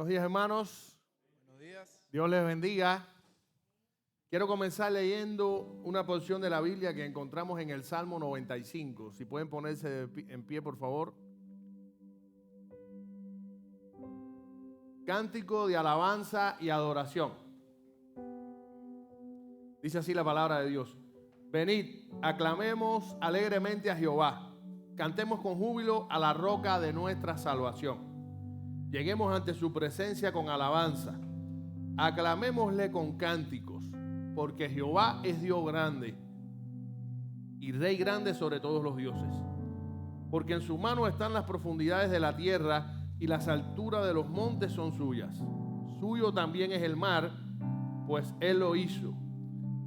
Buenos días, hermanos. Buenos días. Dios les bendiga. Quiero comenzar leyendo una porción de la Biblia que encontramos en el Salmo 95. Si pueden ponerse en pie, por favor. Cántico de alabanza y adoración. Dice así la palabra de Dios. Venid, aclamemos alegremente a Jehová. Cantemos con júbilo a la roca de nuestra salvación. Lleguemos ante su presencia con alabanza. Aclamémosle con cánticos, porque Jehová es Dios grande y Rey grande sobre todos los dioses. Porque en su mano están las profundidades de la tierra y las alturas de los montes son suyas. Suyo también es el mar, pues él lo hizo,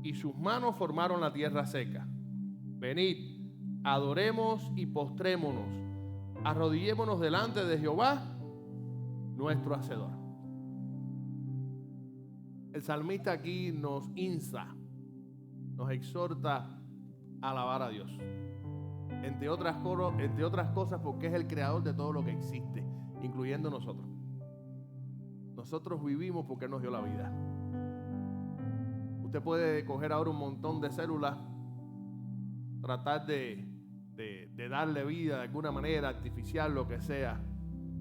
y sus manos formaron la tierra seca. Venid, adoremos y postrémonos, arrodillémonos delante de Jehová, nuestro Hacedor. El salmista aquí nos insta, nos exhorta a alabar a Dios. Entre otras cosas porque es el creador de todo lo que existe, incluyendo nosotros. Nosotros vivimos porque Él nos dio la vida. Usted puede coger ahora un montón de células, tratar de darle vida de alguna manera, artificial, lo que sea,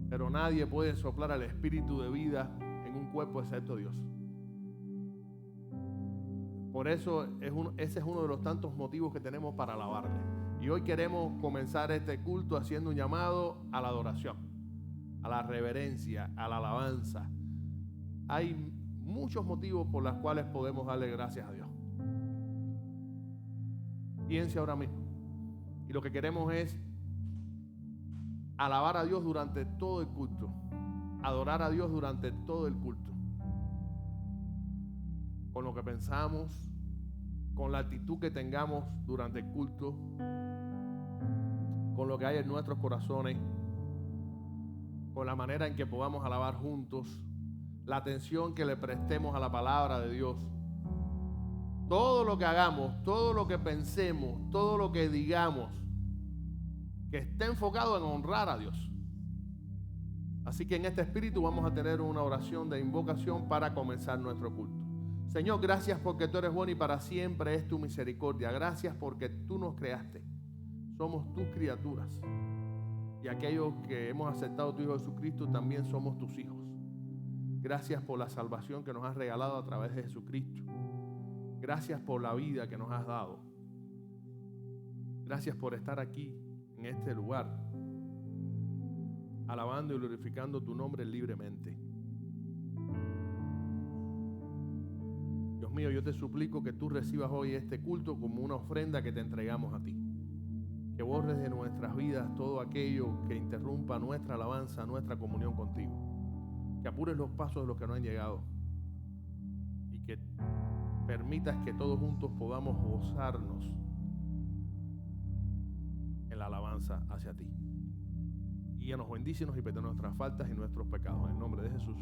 pero nadie puede soplar al espíritu de vida en un cuerpo excepto Dios. Por eso ese es uno de los tantos motivos que tenemos para alabarle. Y hoy queremos comenzar este culto haciendo un llamado a la adoración, a la reverencia, a la alabanza. Hay muchos motivos por los cuales podemos darle gracias a Dios. Piense ahora mismo. Y lo que queremos es alabar a Dios durante todo el culto, adorar a Dios durante todo el culto, con lo que pensamos, con la actitud que tengamos durante el culto, con lo que hay en nuestros corazones, con la manera en que podamos alabar juntos, la atención que le prestemos a la palabra de Dios. Todo lo que hagamos, todo lo que pensemos, todo lo que digamos, que esté enfocado en honrar a Dios. Así que en este espíritu vamos a tener una oración de invocación para comenzar nuestro culto. Señor, gracias porque tú eres bueno y para siempre es tu misericordia. Gracias porque tú nos creaste. Somos tus criaturas. Y aquellos que hemos aceptado a tu Hijo Jesucristo también somos tus hijos. Gracias por la salvación que nos has regalado a través de Jesucristo. Gracias por la vida que nos has dado. Gracias por estar aquí en este lugar, alabando y glorificando tu nombre libremente. Dios mío, yo te suplico que tú recibas hoy este culto como una ofrenda que te entregamos a ti. Que borres de nuestras vidas todo aquello que interrumpa nuestra alabanza, nuestra comunión contigo. Que apures los pasos de los que no han llegado. Y que permitas que todos juntos podamos gozarnos en la alabanza hacia ti. Guíanos, bendícenos y perdona nuestras faltas y nuestros pecados. En el nombre de Jesús.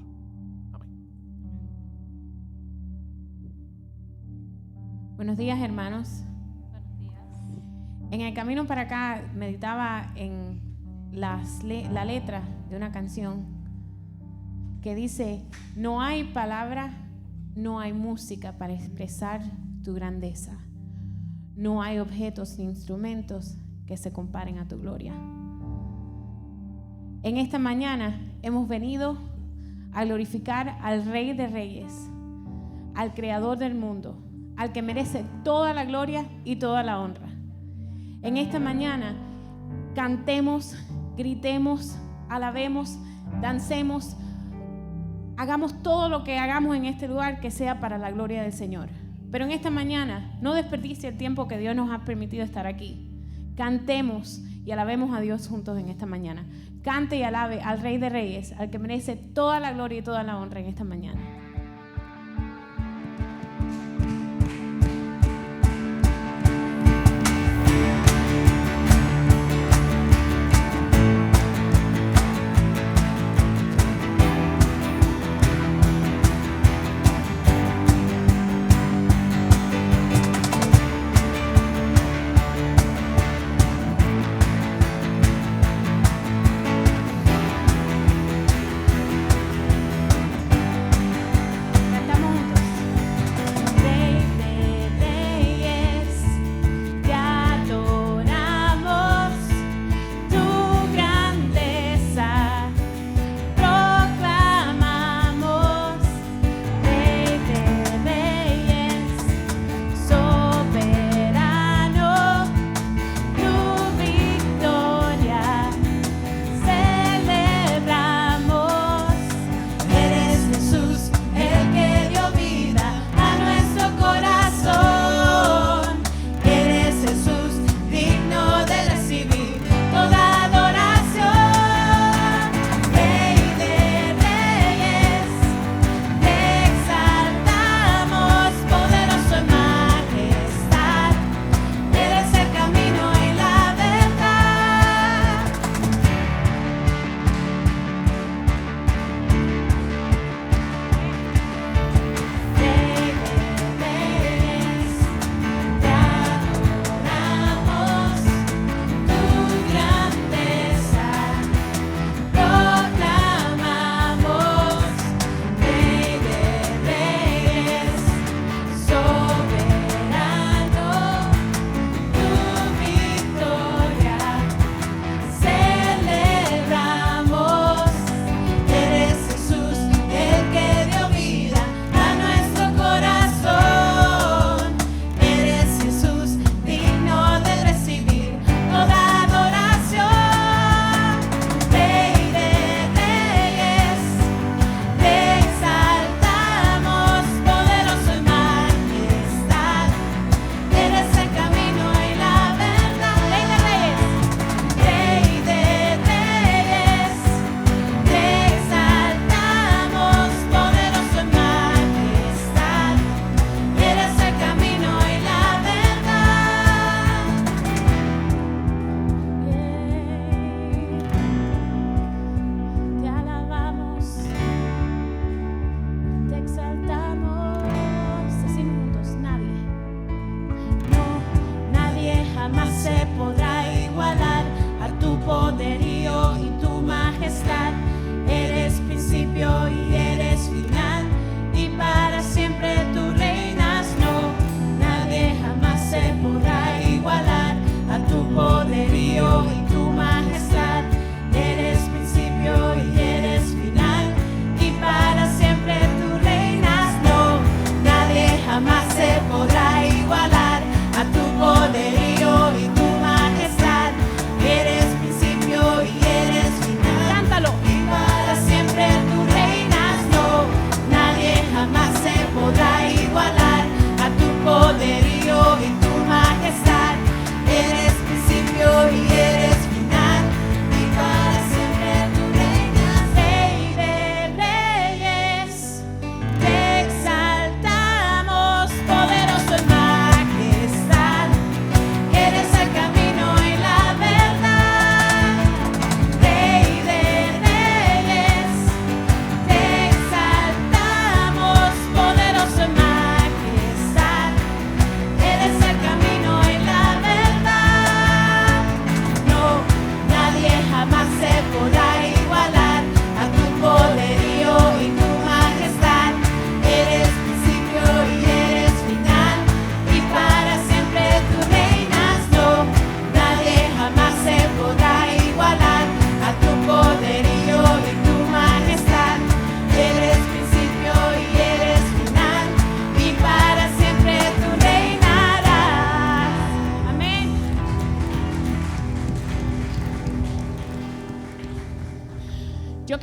Amén. Buenos días, hermanos. Buenos días. En el camino para acá meditaba en la letra de una canción que dice: no hay palabra, no hay música para expresar tu grandeza. No hay objetos ni instrumentos que se comparen a tu gloria. En esta mañana hemos venido a glorificar al Rey de Reyes, al Creador del mundo, al que merece toda la gloria y toda la honra. En esta mañana cantemos, gritemos, alabemos, dancemos, hagamos todo lo que hagamos en este lugar que sea para la gloria del Señor. Pero en esta mañana no desperdicie el tiempo que Dios nos ha permitido estar aquí. Cantemos y alabemos a Dios juntos en esta mañana. Cante y alabe al Rey de Reyes, al que merece toda la gloria y toda la honra en esta mañana.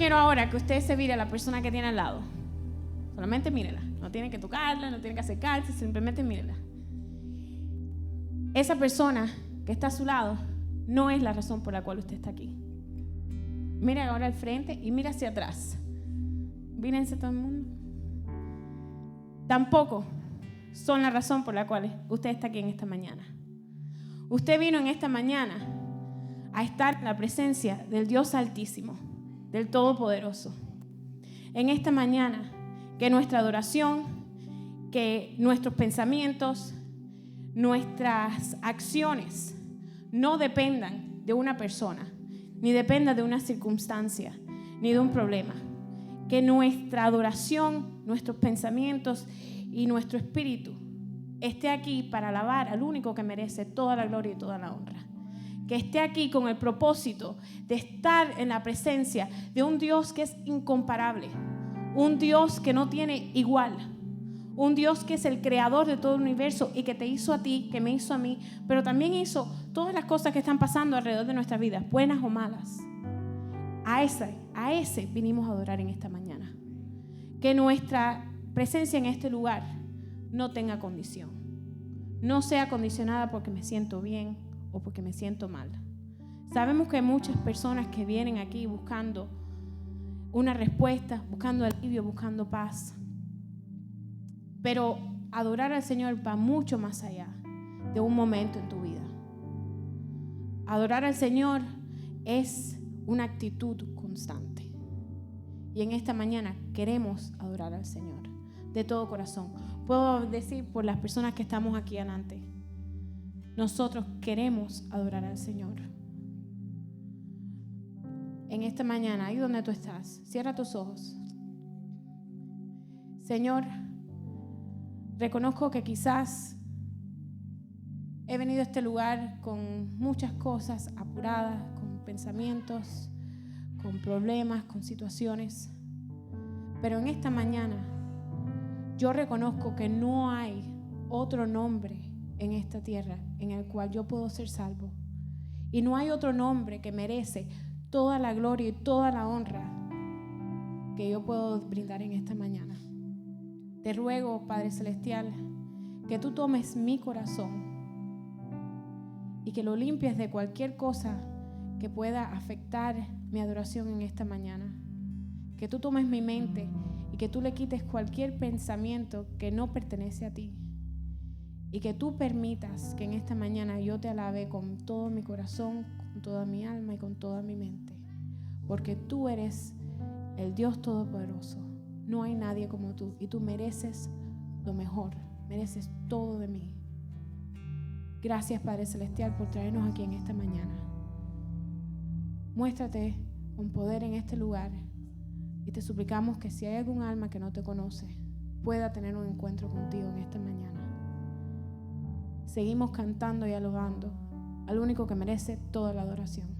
quiero ahora que usted se vire a la persona que tiene al lado. Solamente mírela. No tiene que tocarla, no tiene que acercarse, simplemente mírela. Esa persona que está a su lado no es la razón por la cual usted está aquí. Mira ahora al frente y mira hacia atrás. Mírense todo el mundo. Tampoco son la razón por la cual usted está aquí en esta mañana. Usted vino en esta mañana a estar en la presencia del Dios Altísimo, del Todopoderoso. En esta mañana, que nuestra adoración, que nuestros pensamientos, nuestras acciones no dependan de una persona, ni dependan de una circunstancia, ni de un problema. Que nuestra adoración, nuestros pensamientos y nuestro espíritu esté aquí para alabar al único que merece toda la gloria y toda la honra. Que esté aquí con el propósito de estar en la presencia de un Dios que es incomparable, un Dios que no tiene igual, un Dios que es el creador de todo el universo y que te hizo a ti, que me hizo a mí, pero también hizo todas las cosas que están pasando alrededor de nuestras vidas, buenas o malas. A ese vinimos a adorar en esta mañana. Que nuestra presencia en este lugar no tenga condición, no sea condicionada porque me siento bien o porque me siento mal. Sabemos que hay muchas personas que vienen aquí buscando una respuesta, buscando alivio, buscando paz. Pero adorar al Señor va mucho más allá de un momento en tu vida. Adorar al Señor es una actitud constante. Y en esta mañana queremos adorar al Señor de todo corazón. Puedo decir por las personas que estamos aquí adelante, nosotros queremos adorar al Señor. En esta mañana, ahí donde tú estás, cierra tus ojos. Señor, reconozco que quizás he venido a este lugar con muchas cosas apuradas, con pensamientos, con problemas, con situaciones. Pero en esta mañana yo reconozco que no hay otro nombre en esta tierra en el cual yo puedo ser salvo. Y no hay otro nombre que merece toda la gloria y toda la honra que yo puedo brindar en esta mañana. Te ruego, Padre Celestial, que tú tomes mi corazón y que lo limpies de cualquier cosa que pueda afectar mi adoración en esta mañana. Que tú tomes mi mente y que tú le quites cualquier pensamiento que no pertenece a ti. Y que tú permitas que en esta mañana yo te alabe con todo mi corazón, con toda mi alma y con toda mi mente. Porque tú eres el Dios Todopoderoso. No hay nadie como tú y tú mereces lo mejor, mereces todo de mí. Gracias, Padre Celestial, por traernos aquí en esta mañana. Muéstrate con poder en este lugar y te suplicamos que si hay algún alma que no te conoce, pueda tener un encuentro contigo en esta mañana. Seguimos cantando y alabando al único que merece toda la adoración.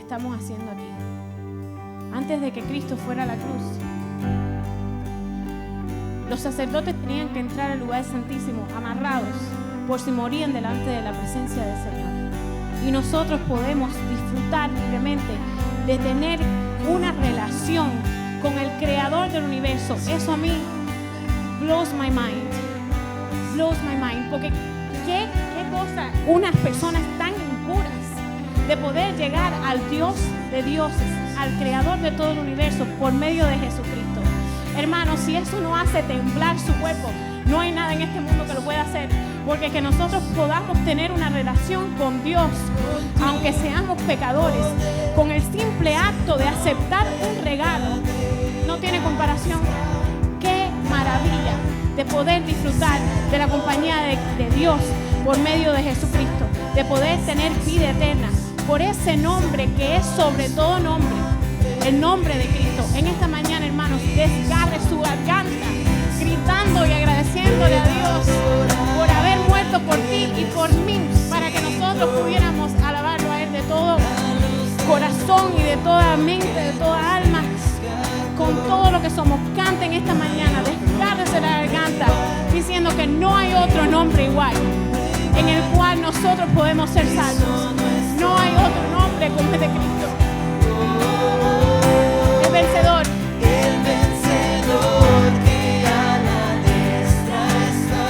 estamos haciendo aquí. Antes de que Cristo fuera a la cruz, los sacerdotes tenían que entrar al lugar santísimo amarrados por si morían delante de la presencia del Señor. Y nosotros podemos disfrutar libremente de tener una relación con el Creador del universo. Eso a mí blows my mind. Blows my mind. Porque qué cosa, unas personas tan impuras de poder llegar al Dios de dioses, al Creador de todo el universo por medio de Jesucristo. Hermanos, si eso no hace temblar su cuerpo, no hay nada en este mundo que lo pueda hacer. Porque que nosotros podamos tener una relación con Dios, aunque seamos pecadores, con el simple acto de aceptar un regalo, no tiene comparación. Qué maravilla de poder disfrutar de la compañía de Dios por medio de Jesucristo, de poder tener vida eterna por ese nombre que es sobre todo nombre, el nombre de Cristo. En esta mañana, hermanos, desgarre su garganta gritando y agradeciéndole a Dios por haber muerto por ti y por mí, para que nosotros pudiéramos alabarlo a Él de todo corazón y de toda mente, de toda alma, con todo lo que somos. Canten esta mañana, desgárrese la garganta, diciendo que no hay otro nombre igual en el cual nosotros podemos ser salvos. No hay otro nombre como el de Cristo. El vencedor. El vencedor que a la diestra está,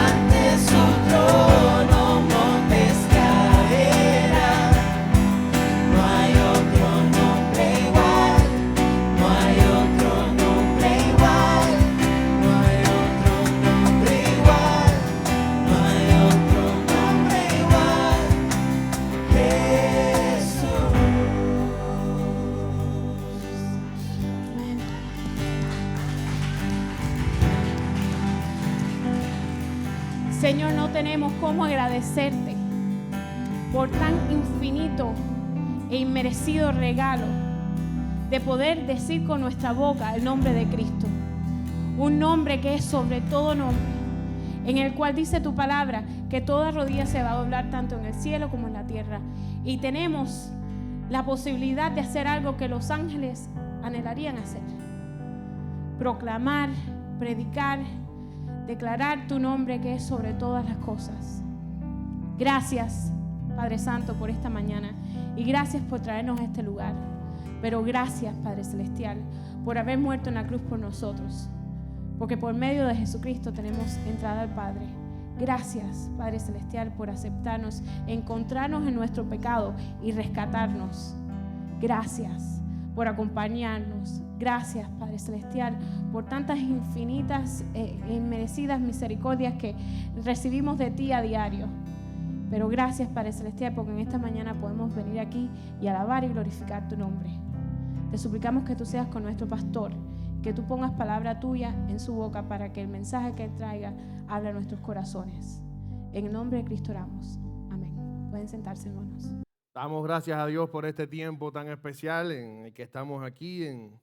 ante su trono montes caerá. No hay otro nombre igual, no hay otro nombre igual, no hay otro nombre igual, no hay otro nombre igual. Jesús. Señor, no tenemos cómo agradecerte por tan infinito e inmerecido regalo de poder decir con nuestra boca el nombre de Cristo. Un nombre que es sobre todo nombre, en el cual dice tu palabra que toda rodilla se va a doblar tanto en el cielo como en la tierra. Y tenemos la posibilidad de hacer algo que los ángeles anhelarían hacer: proclamar, predicar, declarar tu nombre que es sobre todas las cosas. Gracias, Padre Santo, por esta mañana, y gracias por traernos a este lugar. Pero gracias, Padre Celestial, por haber muerto en la cruz por nosotros, porque por medio de Jesucristo tenemos entrada al Padre. Gracias, Padre Celestial, por aceptarnos, encontrarnos en nuestro pecado y rescatarnos. Gracias por acompañarnos. Gracias, Padre Celestial, por tantas infinitas e inmerecidas misericordias que recibimos de ti a diario. Pero gracias, Padre Celestial, porque en esta mañana podemos venir aquí y alabar y glorificar tu nombre. Te suplicamos que tú seas con nuestro pastor, que tú pongas palabra tuya en su boca para que el mensaje que él traiga hable a nuestros corazones. En el nombre de Cristo oramos. Amén. Pueden sentarse, hermanos. Damos gracias a Dios por este tiempo tan especial en el que estamos aquí en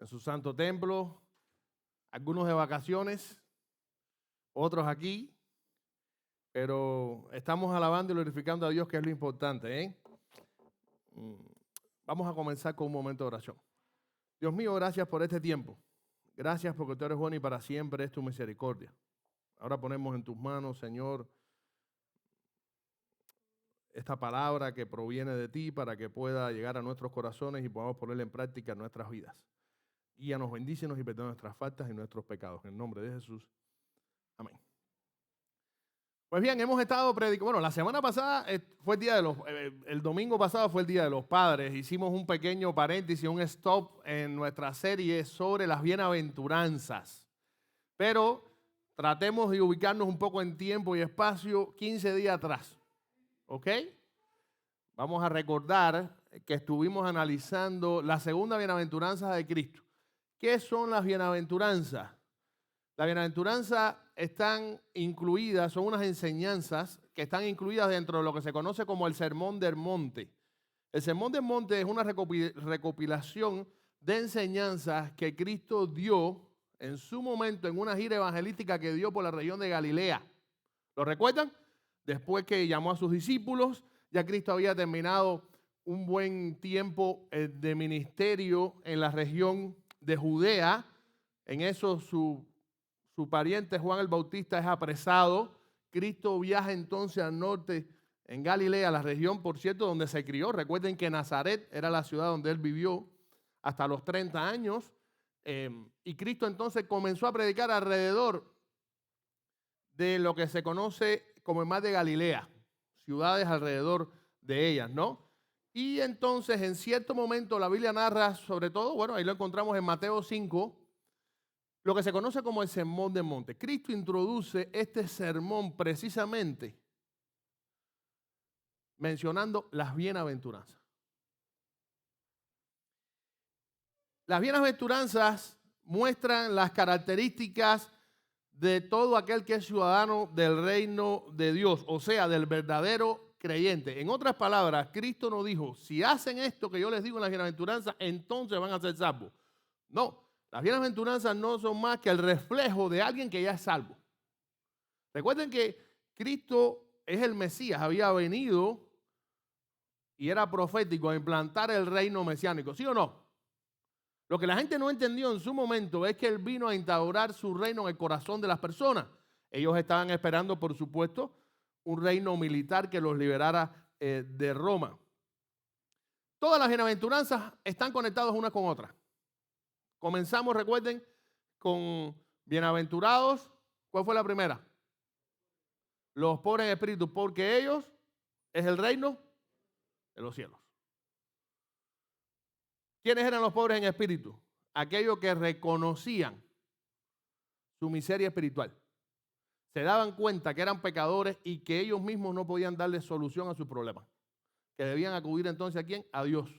su santo templo. Algunos de vacaciones, otros aquí, pero estamos alabando y glorificando a Dios, que es lo importante, ¿eh? Vamos a comenzar con un momento de oración. Dios mío, gracias por este tiempo. Gracias porque tú eres bueno y para siempre es tu misericordia. Ahora ponemos en tus manos, Señor, esta palabra que proviene de ti para que pueda llegar a nuestros corazones y podamos ponerla en práctica en nuestras vidas. Guíanos, bendícenos y perdona nuestras faltas y nuestros pecados. En el nombre de Jesús. Amén. Pues bien, hemos estado predicando. Bueno, la semana pasada fue el día de los. El domingo pasado fue el Día de los Padres. Hicimos un pequeño paréntesis, un stop en nuestra serie sobre las bienaventuranzas. Pero tratemos de ubicarnos un poco en tiempo y espacio 15 días atrás. ¿Ok? Vamos a recordar que estuvimos analizando la segunda bienaventuranza de Cristo. ¿Qué son las bienaventuranzas? Las bienaventuranzas están incluidas, son unas enseñanzas que están incluidas dentro de lo que se conoce como el Sermón del Monte. El Sermón del Monte es una recopilación de enseñanzas que Cristo dio en su momento en una gira evangelística que dio por la región de Galilea. ¿Lo recuerdan? Después que llamó a sus discípulos, Ya Cristo había terminado un buen tiempo de ministerio en la región de Judea. En eso su pariente Juan el Bautista es apresado. Cristo viaja entonces al norte, en Galilea, la región, por cierto, donde se crió. Recuerden que Nazaret era la ciudad donde él vivió hasta los 30 años. Y Cristo entonces comenzó a predicar alrededor de lo que se conoce como el mar de Galilea, ciudades alrededor de ellas, ¿no? Y entonces en cierto momento la Biblia narra, sobre todo, bueno, ahí lo encontramos en Mateo 5, lo que se conoce como el Sermón del Monte. Cristo introduce este sermón precisamente mencionando las bienaventuranzas. Las bienaventuranzas muestran las características de todo aquel que es ciudadano del reino de Dios, o sea, del verdadero creyente. En otras palabras, Cristo nos dijo, si hacen esto que yo les digo en las bienaventuranzas, entonces van a ser salvos. No, las bienaventuranzas no son más que el reflejo de alguien que ya es salvo. Recuerden que Cristo es el Mesías, había venido y era profético a implantar el reino mesiánico, ¿sí o no? Lo que la gente no entendió en su momento es que él vino a instaurar su reino en el corazón de las personas. Ellos estaban esperando, por supuesto, un reino militar que los liberara de Roma. Todas las bienaventuranzas están conectadas unas con otras. Comenzamos, recuerden, con bienaventurados. ¿Cuál fue la primera? Los pobres en espíritu, porque ellos es el reino de los cielos. ¿Quiénes eran los pobres en espíritu? Aquellos que reconocían su miseria espiritual. Se daban cuenta que eran pecadores y que ellos mismos no podían darle solución a sus problemas. Que debían acudir entonces ¿a quién? A Dios.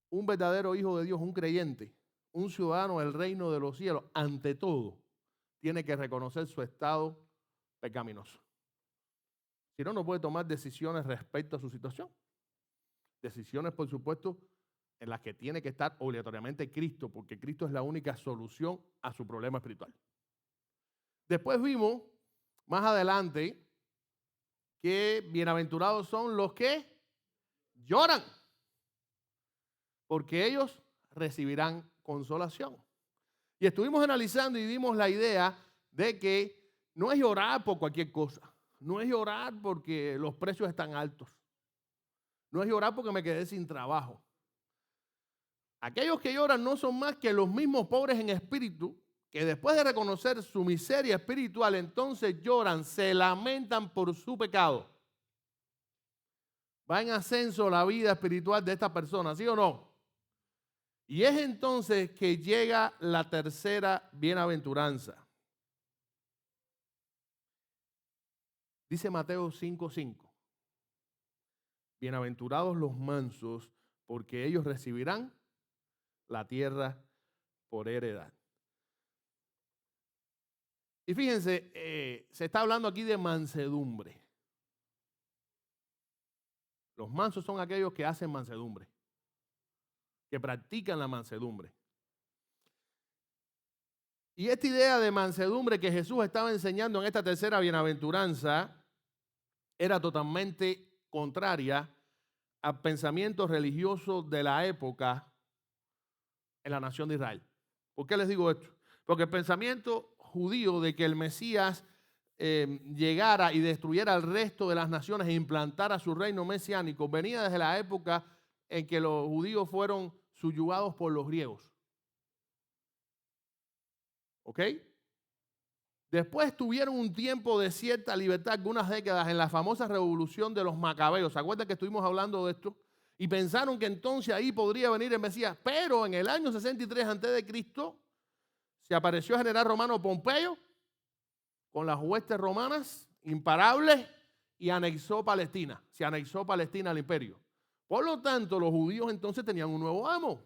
Un verdadero hijo de Dios, un creyente, un ciudadano del reino de los cielos, ante todo, tiene que reconocer su estado pecaminoso. Si no, no puede tomar decisiones respecto a su situación. Decisiones, por supuesto, en las que tiene que estar obligatoriamente Cristo, porque Cristo es la única solución a su problema espiritual. Después vimos, más adelante, que bienaventurados son los que lloran, porque ellos recibirán consolación. Y estuvimos analizando y dimos la idea de que no es llorar por cualquier cosa, no es llorar porque los precios están altos, no es llorar porque me quedé sin trabajo. Aquellos que lloran no son más que los mismos pobres en espíritu, que después de reconocer su miseria espiritual, entonces lloran, se lamentan por su pecado. Va en ascenso la vida espiritual de esta persona, ¿sí o no? Y es entonces que llega la tercera bienaventuranza. Dice Mateo 5:5. Bienaventurados los mansos, porque ellos recibirán la tierra por heredad. Y fíjense, se está hablando aquí de mansedumbre. Los mansos son aquellos que hacen mansedumbre, que practican la mansedumbre. Y esta idea de mansedumbre que Jesús estaba enseñando en esta tercera bienaventuranza era totalmente contraria al pensamiento religioso de la época en la nación de Israel. ¿Por qué les digo esto? Porque el pensamiento judío de que el Mesías llegara y destruyera al resto de las naciones e implantara su reino mesiánico venía desde la época en que los judíos fueron subyugados por los griegos. ¿Ok? Después tuvieron un tiempo de cierta libertad, algunas décadas, en la famosa revolución de los macabeos. ¿Se acuerdan que estuvimos hablando de esto? Y pensaron que entonces ahí podría venir el Mesías. Pero en el año 63 a.C. se apareció el general romano Pompeyo con las huestes romanas imparables y anexó Palestina. Se anexó Palestina al imperio. Por lo tanto, los judíos entonces tenían un nuevo amo,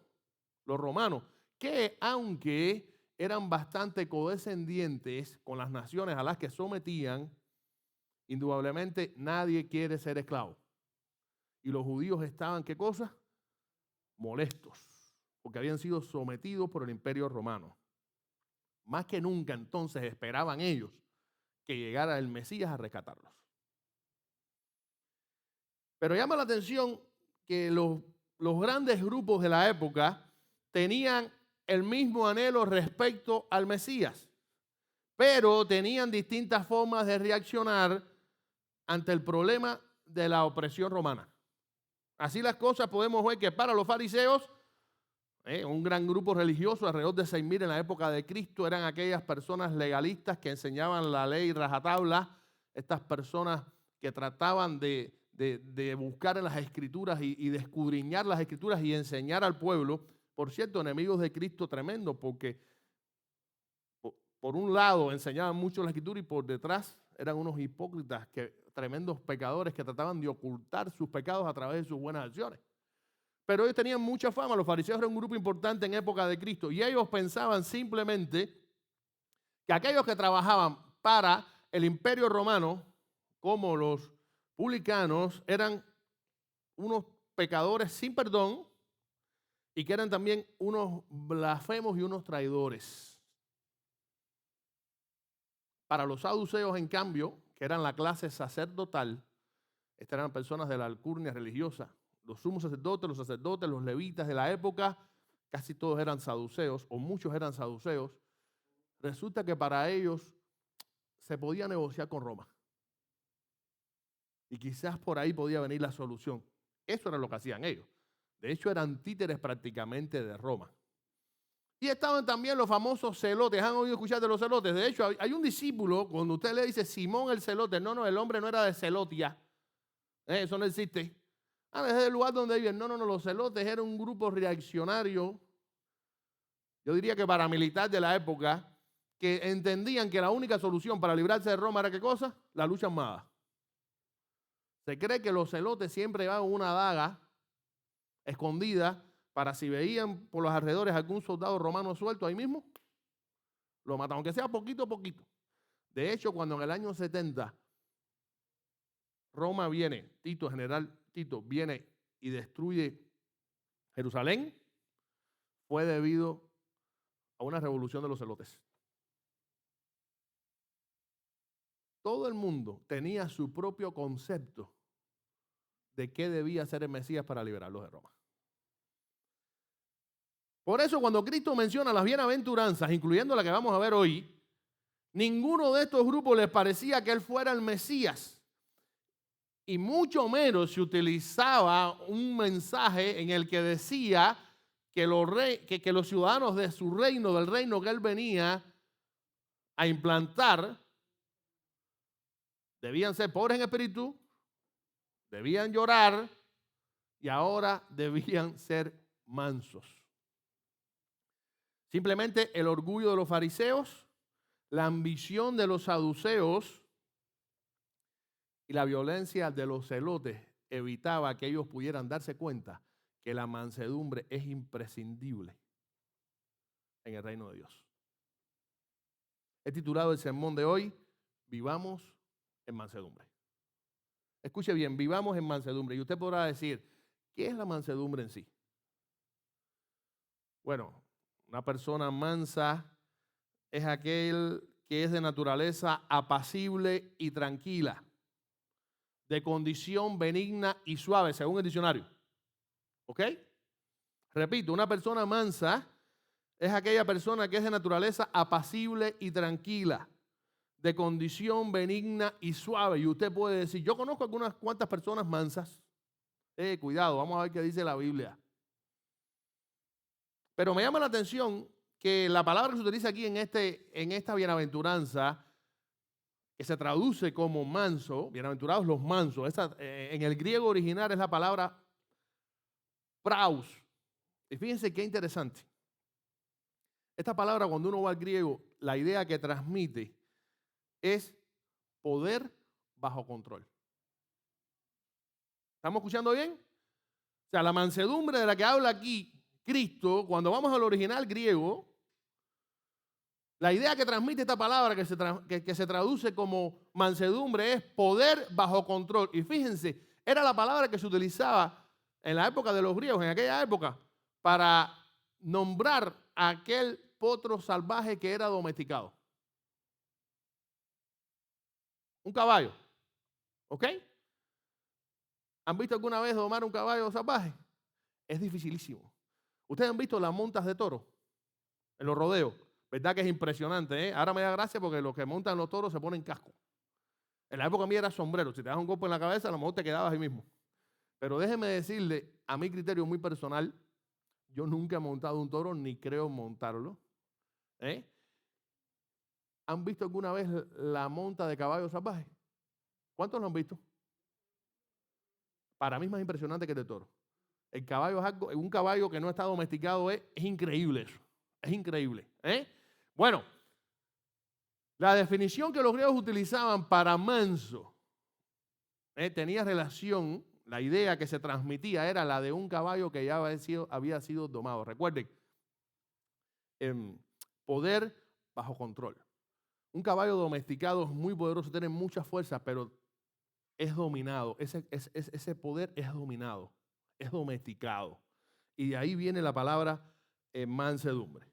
los romanos, que aunque eran bastante condescendientes con las naciones a las que sometían, indudablemente nadie quiere ser esclavo. Y los judíos estaban, ¿qué cosa? Molestos, porque habían sido sometidos por el imperio romano. Más que nunca entonces esperaban ellos que llegara el Mesías a rescatarlos. Pero llama la atención que los grandes grupos de la época tenían el mismo anhelo respecto al Mesías, pero tenían distintas formas de reaccionar ante el problema de la opresión romana. Así las cosas, podemos ver que para los fariseos, un gran grupo religioso, alrededor de 6.000 en la época de Cristo, eran aquellas personas legalistas que enseñaban la ley rajatabla, estas personas que trataban de buscar en las Escrituras y de escudriñar las Escrituras y enseñar al pueblo. Por cierto, enemigos de Cristo tremendo, porque por un lado enseñaban mucho la Escritura y por detrás eran unos hipócritas, tremendos pecadores que trataban de ocultar sus pecados a través de sus buenas acciones. Pero ellos tenían mucha fama. Los fariseos eran un grupo importante en época de Cristo y ellos pensaban simplemente que aquellos que trabajaban para el imperio romano, como los publicanos, eran unos pecadores sin perdón y que eran también unos blasfemos y unos traidores. Para los saduceos, en cambio, que eran la clase sacerdotal, estas eran personas de la alcurnia religiosa, los sumos sacerdotes, los levitas de la época, casi todos eran saduceos, o muchos eran saduceos. Resulta que para ellos se podía negociar con Roma. Y quizás por ahí podía venir la solución. Eso era lo que hacían ellos. De hecho, eran títeres prácticamente de Roma. Y estaban también los famosos celotes. ¿Han oído escuchar de los celotes? De hecho, hay un discípulo, cuando usted le dice Simón el celote, no, el hombre no era de Celotia. Eso no existe. Es el lugar donde viven. No, los celotes eran un grupo reaccionario, yo diría que paramilitar de la época, que entendían que la única solución para librarse de Roma era ¿qué cosa? La lucha armada. Se cree que los celotes siempre llevaban una daga escondida para si veían por los alrededores algún soldado romano suelto ahí mismo, lo mataban, aunque sea poquito a poquito. De hecho, cuando en el año 70 Roma viene, general Tito viene y destruye Jerusalén, fue debido a una revolución de los celotes. Todo el mundo tenía su propio concepto de qué debía ser el Mesías para liberarlos de Roma. Por eso cuando Cristo menciona las bienaventuranzas, incluyendo la que vamos a ver hoy, ninguno de estos grupos les parecía que él fuera el Mesías. Y mucho menos se utilizaba un mensaje en el que decía que los ciudadanos de su reino, del reino que él venía a implantar, debían ser pobres en espíritu, debían llorar y ahora debían ser mansos. Simplemente el orgullo de los fariseos, la ambición de los saduceos y la violencia de los celotes evitaba que ellos pudieran darse cuenta que la mansedumbre es imprescindible en el reino de Dios. He titulado el sermón de hoy, Vivamos en mansedumbre. Escuche bien, vivamos en mansedumbre. Y usted podrá decir, ¿qué es la mansedumbre en sí? Bueno, una persona mansa es aquel que es de naturaleza apacible y tranquila, de condición benigna y suave, según el diccionario. ¿Ok? Repito, una persona mansa es aquella persona que es de naturaleza apacible y tranquila, de condición benigna y suave. Y usted puede decir, yo conozco algunas cuantas personas mansas. Cuidado, vamos a ver qué dice la Biblia. Pero me llama la atención que la palabra que se utiliza aquí en esta bienaventuranza, que se traduce como manso, bienaventurados los mansos, en el griego original es la palabra praus. Y fíjense qué interesante. Esta palabra, cuando uno va al griego, la idea que transmite es poder bajo control. ¿Estamos escuchando bien? O sea, la mansedumbre de la que habla aquí Cristo, cuando vamos al original griego, la idea que transmite esta palabra que se traduce como mansedumbre es poder bajo control. Y fíjense, era la palabra que se utilizaba en la época de los griegos, en aquella época, para nombrar a aquel potro salvaje que era domesticado. Un caballo. ¿Ok? ¿Han visto alguna vez domar un caballo salvaje? Es dificilísimo. ¿Ustedes han visto las montas de toros en los rodeos? ¿Verdad que es impresionante? Ahora me da gracia porque los que montan los toros se ponen casco. En la época mía era sombrero. Si te das un golpe en la cabeza, a lo mejor te quedabas ahí mismo. Pero déjeme decirle, a mi criterio muy personal, yo nunca he montado un toro ni creo montarlo. ¿Han visto alguna vez la monta de caballo salvaje? ¿Cuántos lo han visto? Para mí es más impresionante que el de toro. El caballo es algo, un caballo que no está domesticado es increíble eso. Es increíble. Bueno, la definición que los griegos utilizaban para manso tenía relación, la idea que se transmitía era la de un caballo que ya había sido domado. Recuerden, poder bajo control. Un caballo domesticado es muy poderoso, tiene mucha fuerza, pero es dominado. Ese poder es dominado, es domesticado. Y de ahí viene la palabra mansedumbre.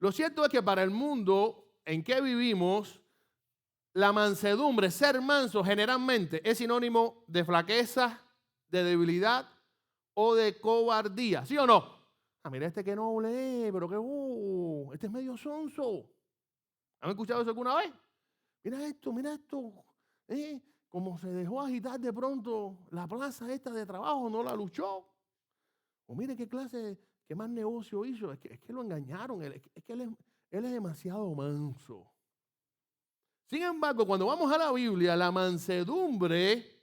Lo cierto es que para el mundo en que vivimos, la mansedumbre, ser manso, generalmente es sinónimo de flaqueza, de debilidad o de cobardía. ¿Sí o no? Mira este que noble, pero que este es medio sonso. ¿Han escuchado eso alguna vez? Mira esto, como se dejó agitar de pronto la plaza esta de trabajo, no la luchó. O mire qué clase, qué más negocio hizo. Es que lo engañaron, es que él es demasiado manso. Sin embargo, cuando vamos a la Biblia, la mansedumbre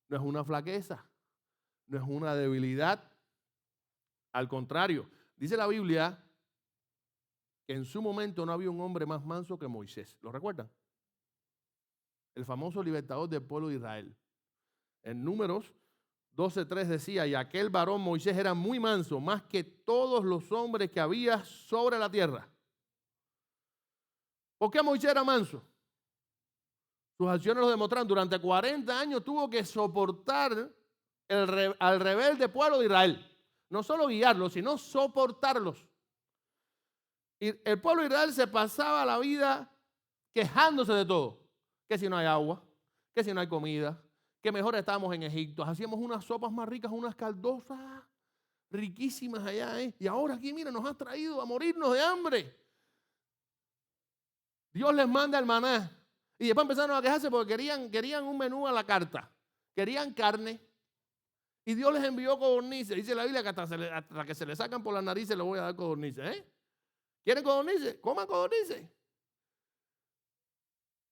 no es una flaqueza, no es una debilidad. Al contrario, dice la Biblia que en su momento no había un hombre más manso que Moisés. ¿Lo recuerdan? El famoso libertador del pueblo de Israel. En Números 12:3 decía, y aquel varón Moisés era muy manso, más que todos los hombres que había sobre la tierra. ¿Por qué Moisés era manso? Sus acciones lo demostraron. Durante 40 años tuvo que soportar al rebelde pueblo de Israel. No solo guiarlos, sino soportarlos. Y el pueblo de Israel se pasaba la vida quejándose de todo. Que si no hay agua, que si no hay comida, que mejor estábamos en Egipto. Hacíamos unas sopas más ricas, unas caldosas riquísimas allá. Y ahora aquí, mira, nos has traído a morirnos de hambre. Dios les manda el maná. Y después empezaron a quejarse porque querían un menú a la carta. Querían carne. Y Dios les envió codornices. Dice la Biblia que hasta que se le sacan por la nariz les voy a dar codornices. ¿Quieren codornices? Coman codornices.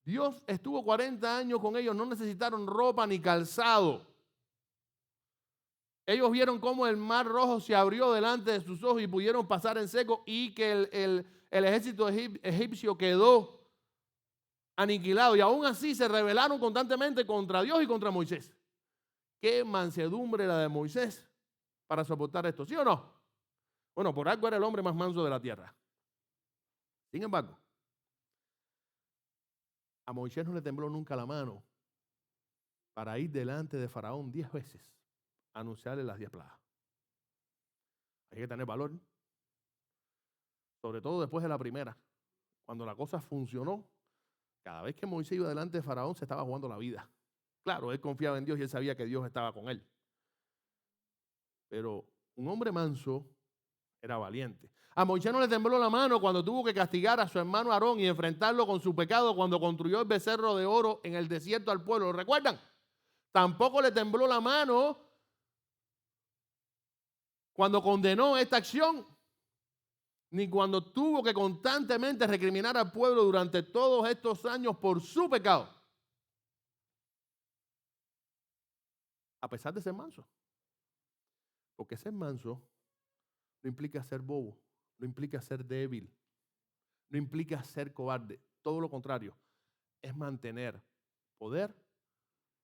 Dios estuvo 40 años con ellos. No necesitaron ropa ni calzado. Ellos vieron cómo el mar rojo se abrió delante de sus ojos y pudieron pasar en seco y que el ejército egipcio quedó aniquilado. Y aún así se rebelaron constantemente contra Dios y contra Moisés. Qué mansedumbre la de Moisés para soportar esto, ¿sí o no? Bueno, por algo era el hombre más manso de la tierra. Sin embargo, a Moisés no le tembló nunca la mano para ir delante de Faraón 10 veces a anunciarle las 10 plagas. Hay que tener valor, sobre todo después de la primera. Cuando la cosa funcionó, cada vez que Moisés iba delante de Faraón se estaba jugando la vida. Claro, él confiaba en Dios y él sabía que Dios estaba con él. Pero un hombre manso era valiente. A Moisés no le tembló la mano cuando tuvo que castigar a su hermano Aarón y enfrentarlo con su pecado cuando construyó el becerro de oro en el desierto al pueblo. ¿Lo recuerdan? Tampoco le tembló la mano cuando condenó esta acción, ni cuando tuvo que constantemente recriminar al pueblo durante todos estos años por su pecado. A pesar de ser manso. Porque ser manso no implica ser bobo, no implica ser débil, no implica ser cobarde. Todo lo contrario, es mantener poder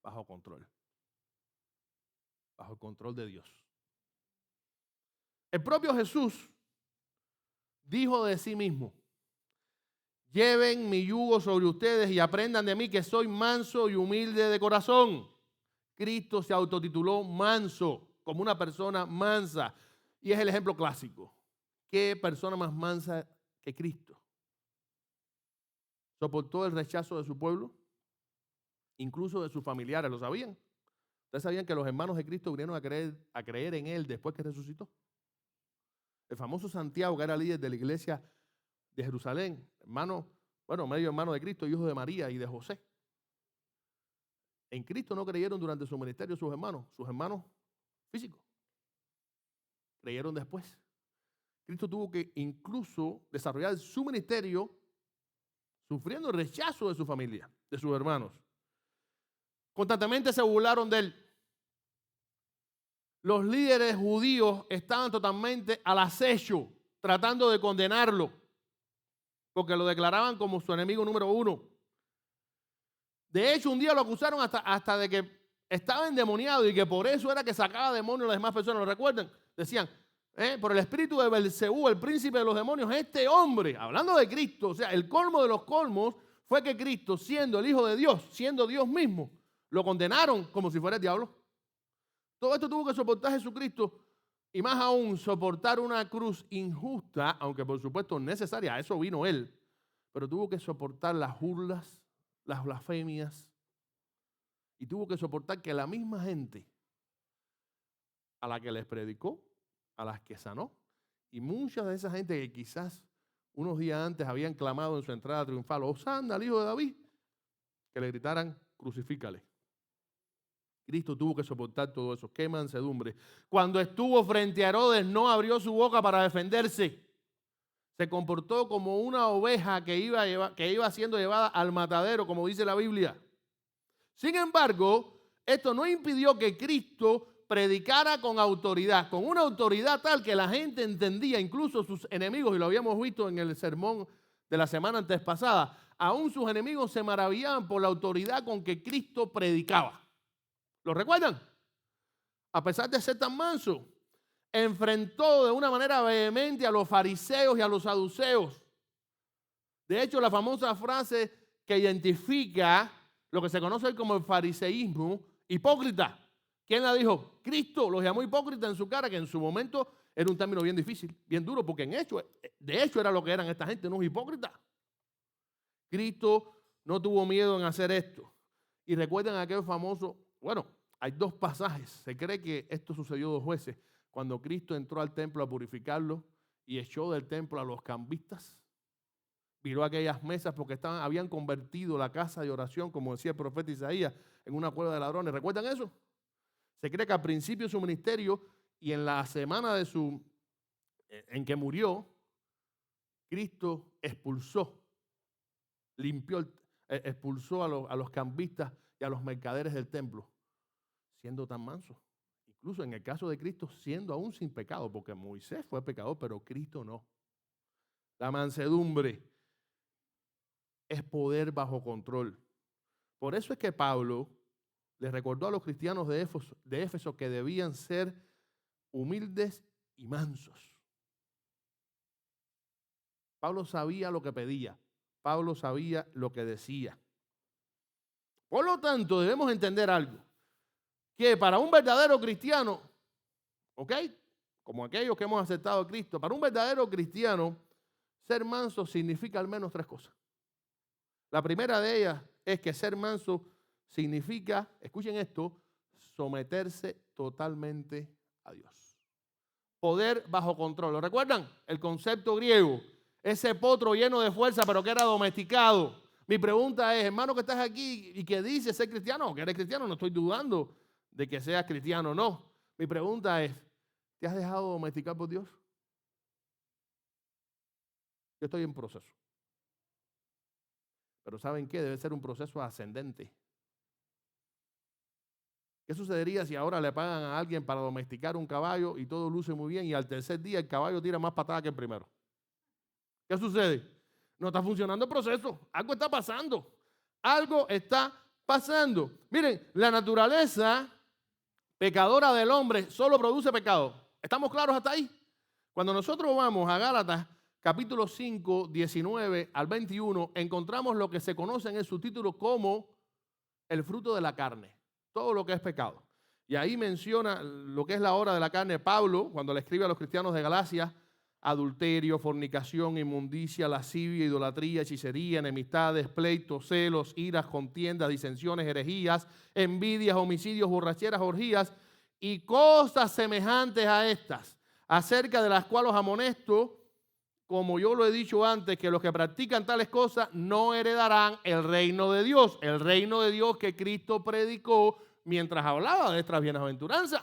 bajo control. Bajo el control de Dios. El propio Jesús dijo de sí mismo, lleven mi yugo sobre ustedes y aprendan de mí que soy manso y humilde de corazón. Cristo se autotituló manso, como una persona mansa. Y es el ejemplo clásico. ¿Qué persona más mansa que Cristo? ¿Soportó el rechazo de su pueblo? incluso de sus familiares. ¿Lo sabían? ¿Ustedes sabían que los hermanos de Cristo vinieron a creer en Él después que resucitó? El famoso Santiago, que era líder de la iglesia de Jerusalén, medio hermano de Cristo, hijo de María y de José. En Cristo no creyeron durante su ministerio sus hermanos físicos. Creyeron después. Cristo tuvo que incluso desarrollar su ministerio sufriendo el rechazo de su familia, de sus hermanos. Constantemente se burlaron de él. Los líderes judíos estaban totalmente al acecho, tratando de condenarlo, porque lo declaraban como su enemigo número 1. De hecho, un día lo acusaron hasta de que estaba endemoniado y que por eso era que sacaba demonios a las demás personas. ¿Lo recuerdan? Decían, por el espíritu de Belcebú, el príncipe de los demonios, este hombre, hablando de Cristo, o sea, el colmo de los colmos fue que Cristo, siendo el Hijo de Dios, siendo Dios mismo, lo condenaron como si fuera el diablo. Todo esto tuvo que soportar Jesucristo y más aún soportar una cruz injusta, aunque por supuesto necesaria, a eso vino Él, pero tuvo que soportar las burlas, las blasfemias y tuvo que soportar que la misma gente a la que les predicó, a las que sanó, y muchas de esa gente que quizás unos días antes habían clamado en su entrada triunfal, Hosanna al Hijo de David, que le gritaran, crucifícale. Cristo tuvo que soportar todo eso. ¡Qué mansedumbre! Cuando estuvo frente a Herodes, no abrió su boca para defenderse. Se comportó como una oveja que iba siendo llevada al matadero, como dice la Biblia. Sin embargo, esto no impidió que Cristo predicara con autoridad, con una autoridad tal que la gente entendía, incluso sus enemigos, y lo habíamos visto en el sermón de la semana antes pasada, aún sus enemigos se maravillaban por la autoridad con que Cristo predicaba. ¿Lo recuerdan? A pesar de ser tan manso, enfrentó de una manera vehemente a los fariseos y a los saduceos. De hecho, la famosa frase que identifica lo que se conoce como el fariseísmo, hipócrita. ¿Quién la dijo? Cristo los llamó hipócrita en su cara, que en su momento era un término bien difícil, bien duro, porque de hecho era lo que eran esta gente, unos hipócritas. Cristo no tuvo miedo en hacer esto. Y recuerden aquel famoso, hay 2 pasajes. Se cree que esto sucedió 2 veces. Cuando Cristo entró al templo a purificarlo y echó del templo a los cambistas, viró aquellas mesas porque habían convertido la casa de oración, como decía el profeta Isaías, en una cueva de ladrones. ¿Recuerdan eso? Se cree que al principio de su ministerio y en la semana en que murió, Cristo expulsó a los cambistas y a los mercaderes del templo, siendo tan manso. Incluso en el caso de Cristo, siendo aún sin pecado, porque Moisés fue pecador, pero Cristo no. La mansedumbre es poder bajo control. Por eso es que Pablo les recordó a los cristianos de Éfeso que debían ser humildes y mansos. Pablo sabía lo que pedía. Pablo sabía lo que decía. Por lo tanto, debemos entender algo. Que para un verdadero cristiano, como aquellos que hemos aceptado a Cristo, para un verdadero cristiano, ser manso significa al menos 3 cosas. La primera de ellas es que ser manso significa, escuchen esto, someterse totalmente a Dios. Poder bajo control. ¿Lo recuerdan? El concepto griego. Ese potro lleno de fuerza, pero que era domesticado. Mi pregunta es, hermano que estás aquí y que dices ser cristiano, que eres cristiano, no estoy dudando de que seas cristiano o no. Mi pregunta es, ¿te has dejado domesticar por Dios? Yo estoy en proceso. Pero ¿saben qué? Debe ser un proceso ascendente. ¿Qué sucedería si ahora le pagan a alguien para domesticar un caballo y todo luce muy bien y al tercer día el caballo tira más patadas que el primero? ¿Qué sucede? No está funcionando el proceso. Algo está pasando. Algo está pasando. Miren, la naturaleza pecadora del hombre solo produce pecado. ¿Estamos claros hasta ahí? Cuando nosotros vamos a Gálatas, capítulo 5, 19 al 21, encontramos lo que se conoce en el subtítulo como el fruto de la carne. Todo lo que es pecado. Y ahí menciona lo que es la obra de la carne. Pablo, cuando le escribe a los cristianos de Galacia, adulterio, fornicación, inmundicia, lascivia, idolatría, hechicería, enemistades, pleitos, celos, iras, contiendas, disensiones, herejías, envidias, homicidios, borracheras, orgías y cosas semejantes a estas, acerca de las cuales os amonesto, como yo lo he dicho antes, que los que practican tales cosas no heredarán el reino de Dios. El reino de Dios que Cristo predicó mientras hablaba de estas bienaventuranzas.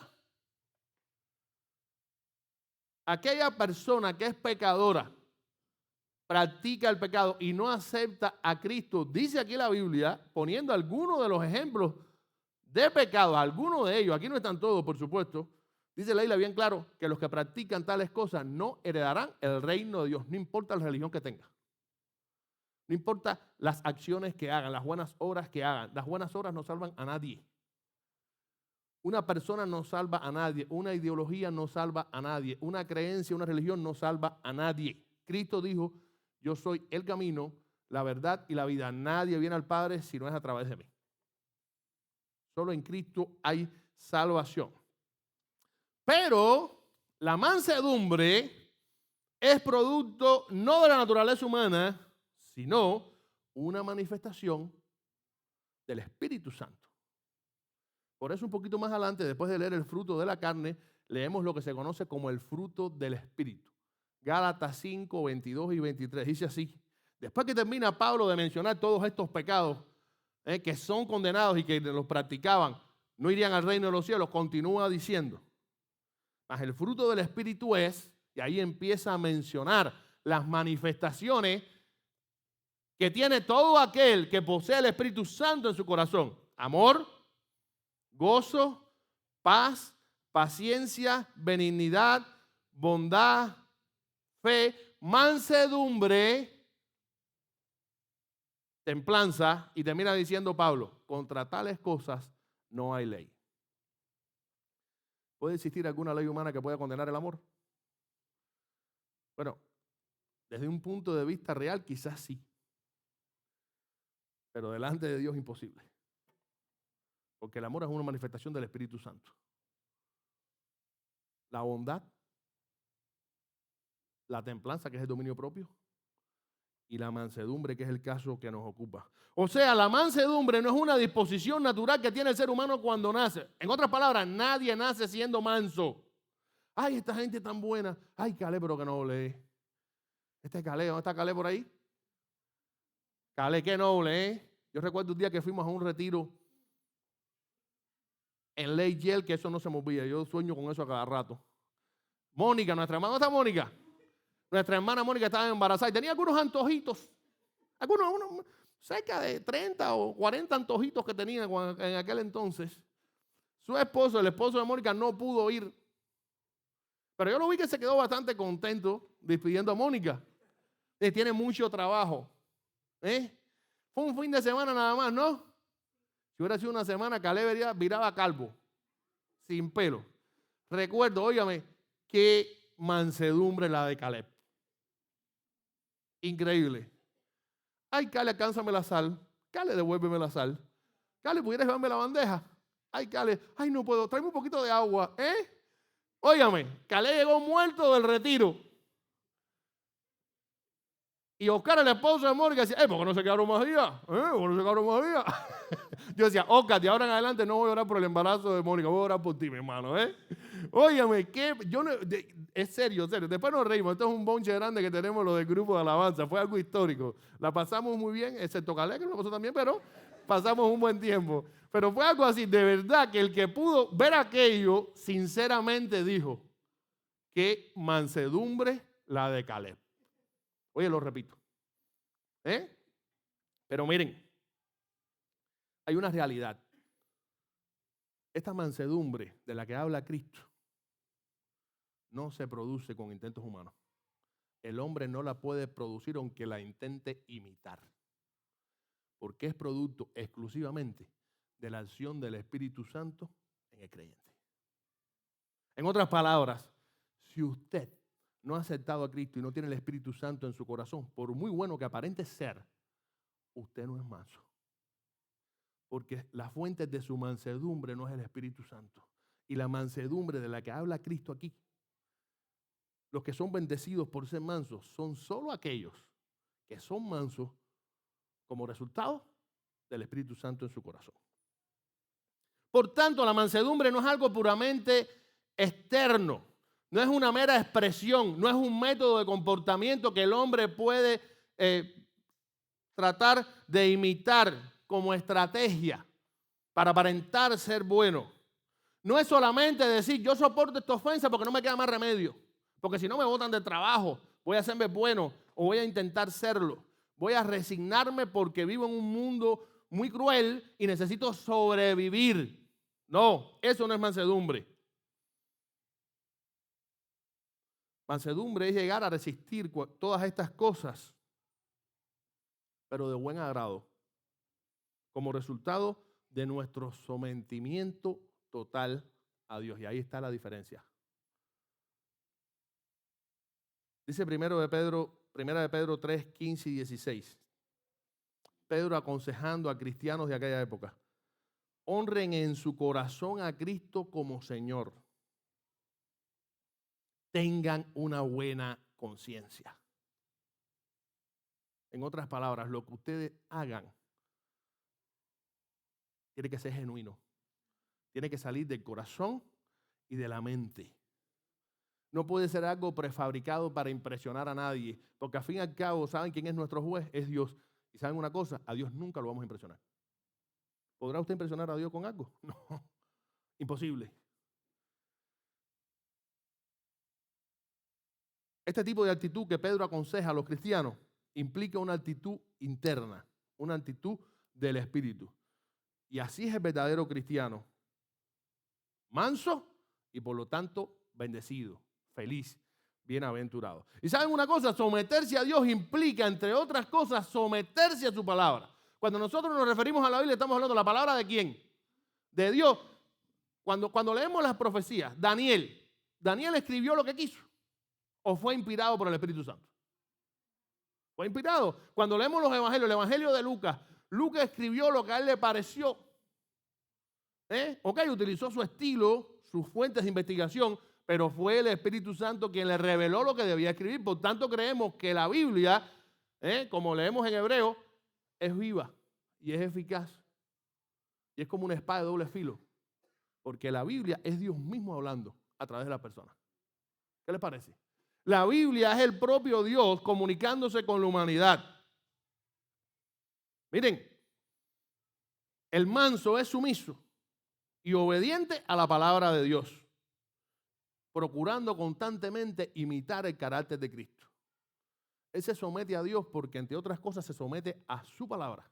Aquella persona que es pecadora, practica el pecado y no acepta a Cristo, dice aquí la Biblia, poniendo algunos de los ejemplos de pecados, algunos de ellos, aquí no están todos, por supuesto, dice la Biblia bien claro que los que practican tales cosas no heredarán el reino de Dios, no importa la religión que tenga. No importa las acciones que hagan, las buenas obras que hagan. Las buenas obras no salvan a nadie. Una persona no salva a nadie, una ideología no salva a nadie, una creencia, una religión no salva a nadie. Cristo dijo, yo soy el camino, la verdad y la vida. Nadie viene al Padre si no es a través de mí. Solo en Cristo hay salvación. Pero la mansedumbre es producto no de la naturaleza humana, sino una manifestación del Espíritu Santo. Por eso un poquito más adelante, después de leer el fruto de la carne, leemos lo que se conoce como el fruto del Espíritu. Gálatas 5, 22 y 23. Dice así, después que termina Pablo de mencionar todos estos pecados que son condenados y que los practicaban, no irían al reino de los cielos, continúa diciendo, mas el fruto del Espíritu es, y ahí empieza a mencionar las manifestaciones que tiene todo aquel que posee el Espíritu Santo en su corazón. Amor, gozo, paz, paciencia, benignidad, bondad, fe, mansedumbre, templanza, y termina diciendo Pablo, contra tales cosas no hay ley. ¿Puede existir alguna ley humana que pueda condenar el amor? Bueno, desde un punto de vista real quizás sí, pero delante de Dios imposible. Porque el amor es una manifestación del Espíritu Santo. La bondad, la templanza, que es el dominio propio, y la mansedumbre, que es el caso que nos ocupa. O sea, la mansedumbre no es una disposición natural que tiene el ser humano cuando nace. En otras palabras, nadie nace siendo manso. Ay, esta gente tan buena. Ay, Calé, pero que noble. Este Calé, ¿dónde está Calé por ahí? Calé, qué noble, ¿eh? Yo recuerdo un día que fuimos a un retiro en Ley Yel, que eso no se movía. Yo sueño con eso a cada rato. Mónica, nuestra hermana, ¿dónde está Mónica? Nuestra hermana Mónica estaba embarazada y tenía algunos antojitos. Cerca de 30 o 40 antojitos que tenía en aquel entonces. Su esposo, el esposo de Mónica, no pudo ir. Pero yo lo vi que se quedó bastante contento despidiendo a Mónica. Tiene mucho trabajo. Fue un fin de semana nada más, ¿no? Si hubiera sido una semana, Caleb viraba calvo, sin pelo. Recuerdo, óigame, qué mansedumbre la de Caleb. Increíble. Ay, Caleb, alcánzame la sal. Caleb, devuélveme la sal. Caleb, ¿pudieras llevarme la bandeja? Ay, Caleb, ay, no puedo, tráeme un poquito de agua. Óigame, Caleb llegó muerto del retiro. Y Oscar, el esposo de Mónica, decía, ¿por qué no se quedaron más días? ¿Por qué no se quedaron más días? Yo decía, Oscar, de ahora en adelante no voy a orar por el embarazo de Mónica, voy a orar por ti, mi hermano, Óigame, es serio, serio. Después nos reímos, esto es un bonche grande que tenemos los del grupo de alabanza, fue algo histórico. La pasamos muy bien, excepto Caleb, que lo pasó también, pero pasamos un buen tiempo. Pero fue algo así, de verdad, que el que pudo ver aquello, sinceramente dijo, qué mansedumbre la de Caleb. Oye, lo repito. Pero miren, hay una realidad. Esta mansedumbre de la que habla Cristo no se produce con intentos humanos. El hombre no la puede producir aunque la intente imitar. Porque es producto exclusivamente de la acción del Espíritu Santo en el creyente. En otras palabras, si usted no ha aceptado a Cristo y no tiene el Espíritu Santo en su corazón, por muy bueno que aparente ser, usted no es manso. Porque la fuente de su mansedumbre no es el Espíritu Santo. Y la mansedumbre de la que habla Cristo aquí los que son bendecidos por ser mansos son solo aquellos que son mansos como resultado del Espíritu Santo en su corazón. Por tanto, la mansedumbre no es algo puramente externo, no es una mera expresión, no es un método de comportamiento que el hombre puede tratar de imitar como estrategia para aparentar ser bueno. No es solamente decir, yo soporto esta ofensa porque no me queda más remedio, porque si no me botan del trabajo, voy a hacerme bueno o voy a intentar serlo. Voy a resignarme porque vivo en un mundo muy cruel y necesito sobrevivir. No, eso no es mansedumbre. Mansedumbre es llegar a resistir todas estas cosas, pero de buen agrado, como resultado de nuestro sometimiento total a Dios. Y ahí está la diferencia. Dice primera de Pedro 3, 15 y 16. Pedro aconsejando a cristianos de aquella época. Honren en su corazón a Cristo como Señor. Tengan una buena conciencia. En otras palabras, lo que ustedes hagan tiene que ser genuino. Tiene que salir del corazón y de la mente. No puede ser algo prefabricado para impresionar a nadie, porque al fin y al cabo, ¿saben quién es nuestro juez? Es Dios. Y ¿saben una cosa? A Dios nunca lo vamos a impresionar. ¿Podrá usted impresionar a Dios con algo? No, imposible. Este tipo de actitud que Pedro aconseja a los cristianos implica una actitud interna, una actitud del Espíritu. Y así es el verdadero cristiano. Manso y por lo tanto bendecido, feliz, bienaventurado. Y ¿saben una cosa? Someterse a Dios implica, entre otras cosas, someterse a su palabra. Cuando nosotros nos referimos a la Biblia, estamos hablando de la palabra ¿de quién? De Dios. Cuando leemos las profecías, Daniel escribió lo que quiso o fue inspirado por el Espíritu Santo. Fue inspirado. Cuando leemos los evangelios, el evangelio de Lucas escribió lo que a él le pareció. Utilizó su estilo, sus fuentes de investigación, pero fue el Espíritu Santo quien le reveló lo que debía escribir. Por tanto, creemos que la Biblia, como leemos en Hebreo, es viva y es eficaz. Y es como una espada de doble filo. Porque la Biblia es Dios mismo hablando a través de la persona. ¿Qué les parece? La Biblia es el propio Dios comunicándose con la humanidad. Miren, el manso es sumiso y obediente a la palabra de Dios, procurando constantemente imitar el carácter de Cristo. Él se somete a Dios porque, entre otras cosas, se somete a su palabra.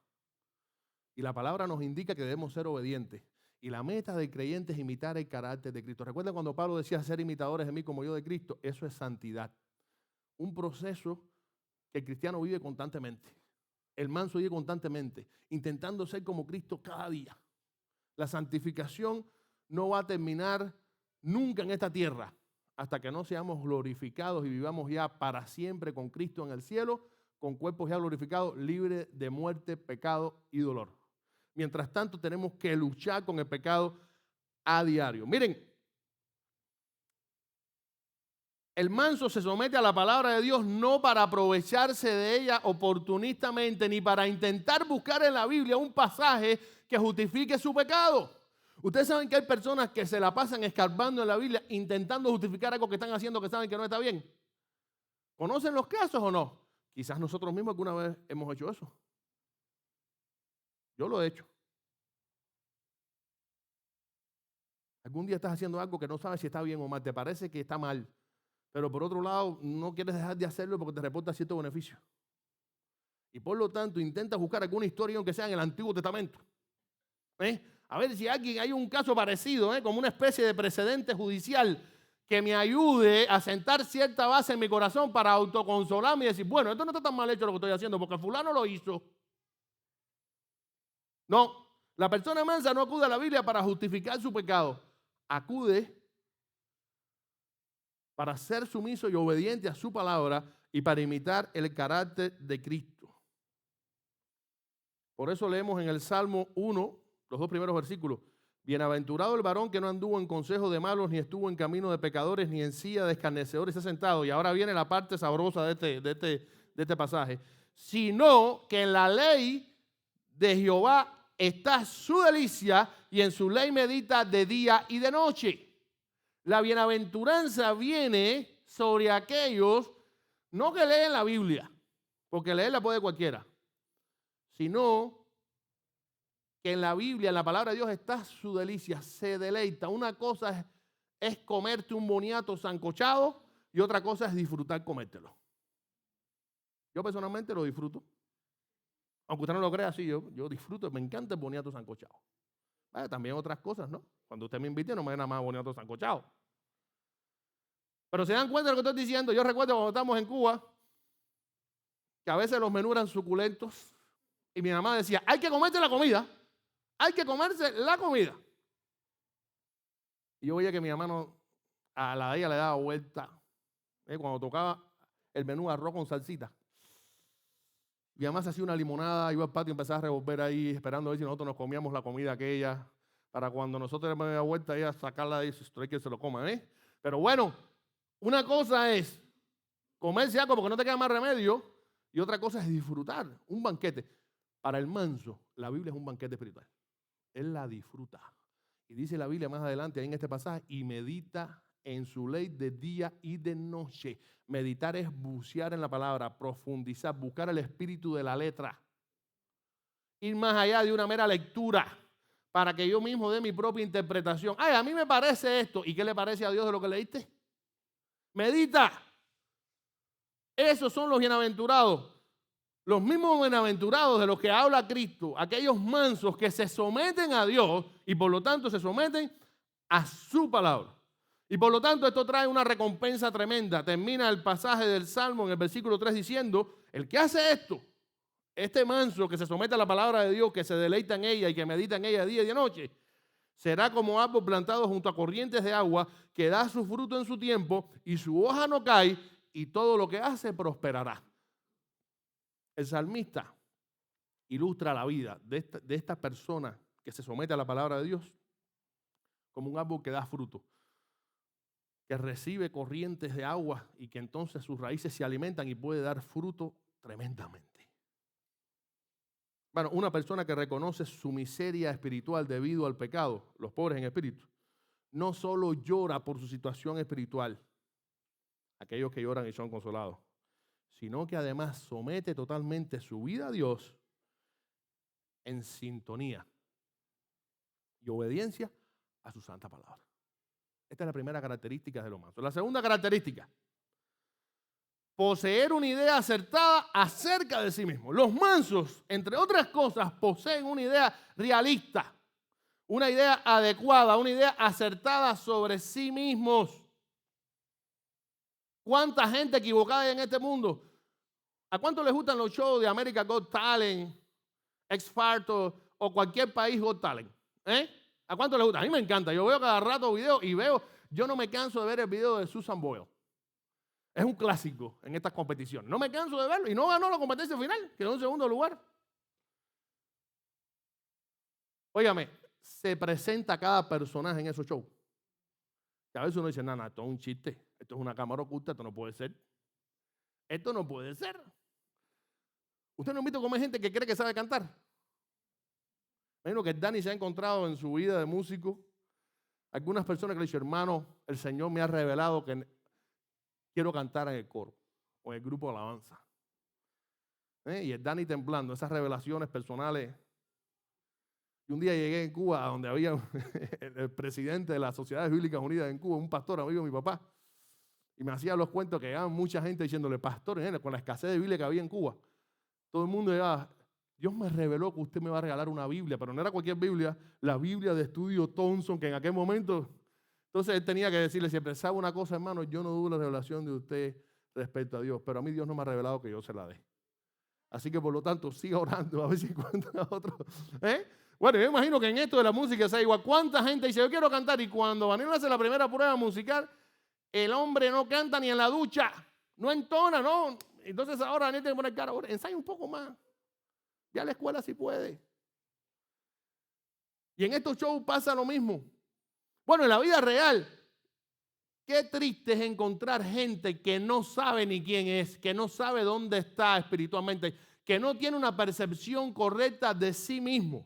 Y la palabra nos indica que debemos ser obedientes. Y la meta del creyente es imitar el carácter de Cristo. Recuerden cuando Pablo decía ser imitadores de mí como yo de Cristo. Eso es santidad. Un proceso que el cristiano vive constantemente. El manso vive constantemente, intentando ser como Cristo cada día. La santificación no va a terminar nunca en esta tierra hasta que no seamos glorificados y vivamos ya para siempre con Cristo en el cielo, con cuerpos ya glorificados, libres de muerte, pecado y dolor. Mientras tanto, tenemos que luchar con el pecado a diario. Miren, el manso se somete a la palabra de Dios no para aprovecharse de ella oportunistamente, ni para intentar buscar en la Biblia un pasaje que justifique su pecado. Ustedes saben que hay personas que se la pasan escarbando en la Biblia intentando justificar algo que están haciendo que saben que no está bien. ¿Conocen los casos o no? Quizás nosotros mismos alguna vez hemos hecho eso. Yo lo he hecho. Algún día estás haciendo algo que no sabes si está bien o mal, te parece que está mal, pero por otro lado no quieres dejar de hacerlo porque te reporta cierto beneficio. Y por lo tanto intentas buscar alguna historia aunque sea en el Antiguo Testamento. A ver si hay un caso parecido, como una especie de precedente judicial que me ayude a sentar cierta base en mi corazón para autoconsolarme y decir, bueno, esto no está tan mal hecho lo que estoy haciendo porque fulano lo hizo. No, la persona mansa no acude a la Biblia para justificar su pecado. Acude para ser sumiso y obediente a su palabra y para imitar el carácter de Cristo. Por eso leemos en el Salmo 1, los 2 primeros versículos, Bienaventurado el varón que no anduvo en consejo de malos, ni estuvo en camino de pecadores, ni en silla de escarnecedores se ha sentado. Y ahora viene la parte sabrosa de este pasaje. Sino que en la ley de Jehová está su delicia, y en su ley medita de día y de noche. La bienaventuranza viene sobre aquellos, no que leen la Biblia, porque leerla puede cualquiera, sino que en la Biblia, en la palabra de Dios, está su delicia, se deleita. Una cosa es comerte un boniato sancochado y otra cosa es disfrutar comértelo. Yo personalmente lo disfruto. Aunque usted no lo crea así, yo disfruto, me encanta el boniato sancochado. También otras cosas, ¿no? Cuando usted me invite no me den nada más boniato sancochado. Pero se dan cuenta de lo que estoy diciendo. Yo recuerdo cuando estábamos en Cuba, que a veces los menús eran suculentos y mi mamá decía, hay que comerse la comida. Hay que comerse la comida. Y yo veía que mi mamá a la de ella le daba vuelta. Cuando tocaba el menú arroz con salsita. Mi mamá se hacía una limonada, iba al patio y empezaba a revolver ahí, esperando a ver si nosotros nos comíamos la comida aquella. Para cuando nosotros le damos vuelta, ella sacarla y esto hay que se lo coma, Pero bueno, una cosa es comerse algo porque no te queda más remedio. Y otra cosa es disfrutar un banquete. Para el manso, la Biblia es un banquete espiritual. Él la disfruta. Y dice la Biblia más adelante, ahí en este pasaje, y medita en su ley de día y de noche. Meditar es bucear en la palabra, profundizar, buscar el espíritu de la letra. Ir más allá de una mera lectura, para que yo mismo dé mi propia interpretación. Ay, a mí me parece esto. ¿Y qué le parece a Dios de lo que leíste? Medita. Esos son los bienaventurados. Los mismos bienaventurados de los que habla Cristo, aquellos mansos que se someten a Dios y por lo tanto se someten a su palabra. Y por lo tanto esto trae una recompensa tremenda. Termina el pasaje del Salmo en el versículo 3 diciendo, el que hace esto, este manso que se somete a la palabra de Dios, que se deleita en ella y que medita en ella día y de noche, será como árbol plantado junto a corrientes de agua que da su fruto en su tiempo y su hoja no cae y todo lo que hace prosperará. El salmista ilustra la vida de esta persona que se somete a la palabra de Dios como un árbol que da fruto, que recibe corrientes de agua y que entonces sus raíces se alimentan y puede dar fruto tremendamente. Bueno, una persona que reconoce su miseria espiritual debido al pecado, los pobres en espíritu, no solo llora por su situación espiritual, aquellos que lloran y son consolados, sino que además somete totalmente su vida a Dios en sintonía y obediencia a su santa palabra. Esta es la primera característica de los mansos. La segunda característica, poseer una idea acertada acerca de sí mismo. Los mansos, entre otras cosas, poseen una idea realista, una idea adecuada, una idea acertada sobre sí mismos. ¿Cuánta gente equivocada hay en este mundo? ¿A cuánto les gustan los shows de America's Got Talent, X Factor o cualquier país Got Talent? ¿A cuánto les gusta? A mí me encanta. Yo veo cada rato videos y yo no me canso de ver el video de Susan Boyle. Es un clásico en estas competiciones. No me canso de verlo y no ganó la competencia final, quedó en segundo lugar. Óigame, se presenta cada personaje en esos shows. Y a veces uno dice, no, esto es un chiste, esto es una cámara oculta, esto no puede ser. Esto no puede ser. ¿Usted no ha visto cómo hay gente que cree que sabe cantar? Imagino que Dani se ha encontrado en su vida de músico algunas personas que le dicen, hermano, el Señor me ha revelado que quiero cantar en el coro o en el grupo de alabanza. Y el Dani temblando, esas revelaciones personales. Y un día llegué en Cuba, donde había el presidente de las Sociedades Bíblicas Unidas en Cuba, un pastor amigo de mi papá, y me hacía los cuentos que llegaban mucha gente diciéndole, pastor, con la escasez de Biblia que había en Cuba, todo el mundo llegaba, Dios me reveló que usted me va a regalar una Biblia, pero no era cualquier Biblia, la Biblia de estudio Thompson, que en aquel momento, entonces él tenía que decirle siempre, ¿sabe una cosa, hermano? Yo no dudo la revelación de usted respecto a Dios, pero a mí Dios no me ha revelado que yo se la dé. Así que por lo tanto, siga orando a ver si encuentra otro. Bueno, yo imagino que en esto de la música sea igual. ¿Cuánta gente dice, yo quiero cantar? Y cuando Vanilla hace la primera prueba musical, el hombre no canta ni en la ducha, no entona, ¿no? Entonces ahora Daniel tiene que poner cara, ensaya un poco más. Ya a la escuela sí puede. Y en estos shows pasa lo mismo. Bueno, en la vida real, qué triste es encontrar gente que no sabe ni quién es, que no sabe dónde está espiritualmente, que no tiene una percepción correcta de sí mismo.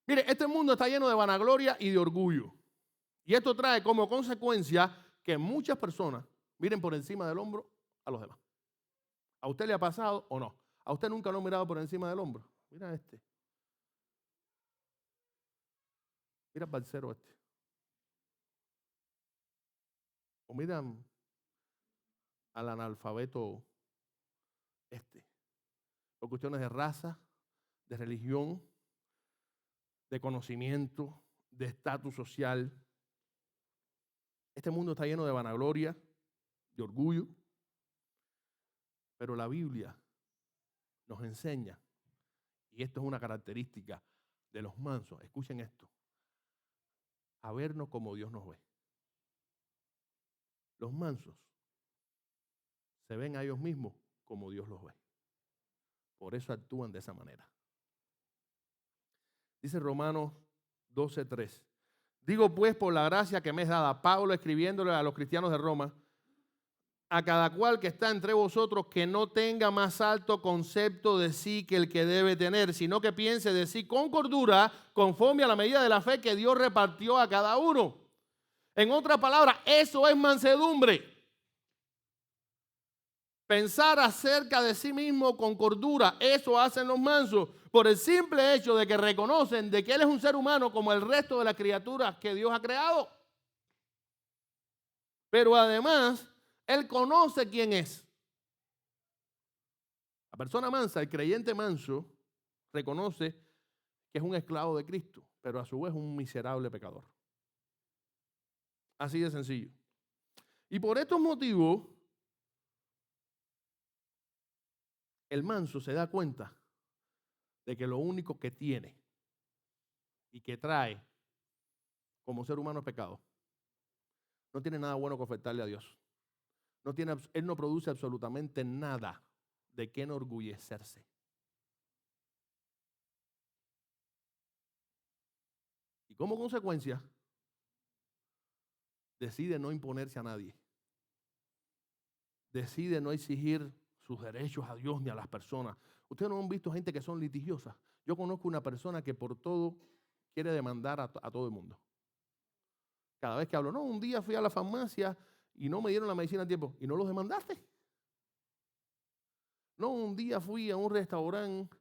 Mire, este mundo está lleno de vanagloria y de orgullo. Y esto trae como consecuencia que muchas personas miren por encima del hombro a los demás. ¿A usted le ha pasado o no? ¿A usted nunca lo ha mirado por encima del hombro? Mira este. Mira el parcero este. O mira al analfabeto este. Por cuestiones de raza, de religión, de conocimiento, de estatus social. Este mundo está lleno de vanagloria, de orgullo. Pero la Biblia nos enseña, y esto es una característica de los mansos, escuchen esto, a vernos como Dios nos ve. Los mansos se ven a ellos mismos como Dios los ve. Por eso actúan de esa manera. Dice Romanos 12:3. Digo pues por la gracia que me es dada, Pablo escribiéndole a los cristianos de Roma, a cada cual que está entre vosotros que no tenga más alto concepto de sí que el que debe tener, sino que piense de sí con cordura, conforme a la medida de la fe que Dios repartió a cada uno. En otras palabras, eso es mansedumbre. Pensar acerca de sí mismo con cordura, eso hacen los mansos, por el simple hecho de que reconocen de que él es un ser humano como el resto de las criaturas que Dios ha creado. Pero además, él conoce quién es. La persona mansa, el creyente manso, reconoce que es un esclavo de Cristo, pero a su vez un miserable pecador. Así de sencillo. Y por estos motivos, el manso se da cuenta de que lo único que tiene y que trae como ser humano es pecado. No tiene nada bueno que ofertarle a Dios. Él no produce absolutamente nada de qué enorgullecerse. Y como consecuencia, decide no imponerse a nadie. Decide no exigir sus derechos a Dios ni a las personas. Ustedes no han visto gente que son litigiosas. Yo conozco una persona que por todo quiere demandar a todo el mundo. Cada vez que hablo, no, un día fui a la farmacia y no me dieron la medicina a tiempo. ¿Y no los demandaste? No, un día fui a un restaurante,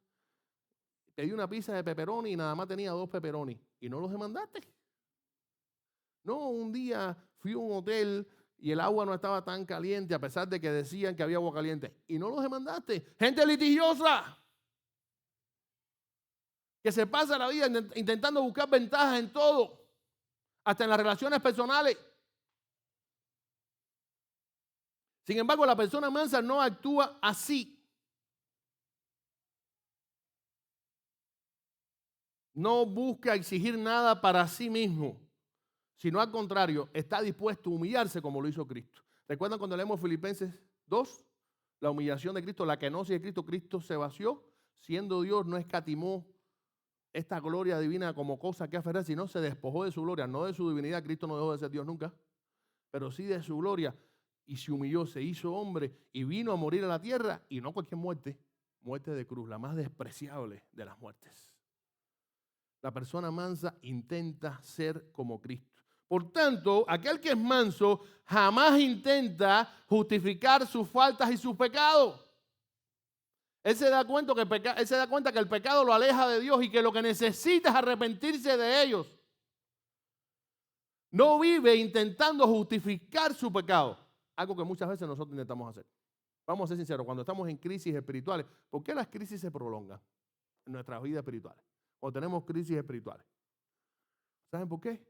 pedí una pizza de pepperoni y nada más tenía 2 pepperoni. ¿Y no los demandaste? No, un día fui a un hotel y el agua no estaba tan caliente a pesar de que decían que había agua caliente. ¿Y no los demandaste? Gente litigiosa que se pasa la vida intentando buscar ventajas en todo, hasta en las relaciones personales. Sin embargo, la persona mansa no actúa así. No busca exigir nada para sí mismo, sino al contrario, está dispuesto a humillarse como lo hizo Cristo. ¿Recuerdan cuando leemos Filipenses 2? La humillación de Cristo, la kenosis de Cristo. Cristo se vació, siendo Dios, no escatimó esta gloria divina como cosa que aferrar, sino se despojó de su gloria, no de su divinidad. Cristo no dejó de ser Dios nunca, pero sí de su gloria, y se humilló, se hizo hombre y vino a morir a la tierra, y no cualquier muerte, muerte de cruz, la más despreciable de las muertes. La persona mansa intenta ser como Cristo. Por tanto, aquel que es manso jamás intenta justificar sus faltas y sus pecados. Él se da cuenta que el pecado lo aleja de Dios y que lo que necesita es arrepentirse de ellos. No vive intentando justificar su pecado, algo que muchas veces nosotros intentamos hacer. Vamos a ser sinceros, cuando estamos en crisis espirituales, ¿por qué las crisis se prolongan en nuestras vidas espirituales? O tenemos crisis espirituales. ¿Saben por qué?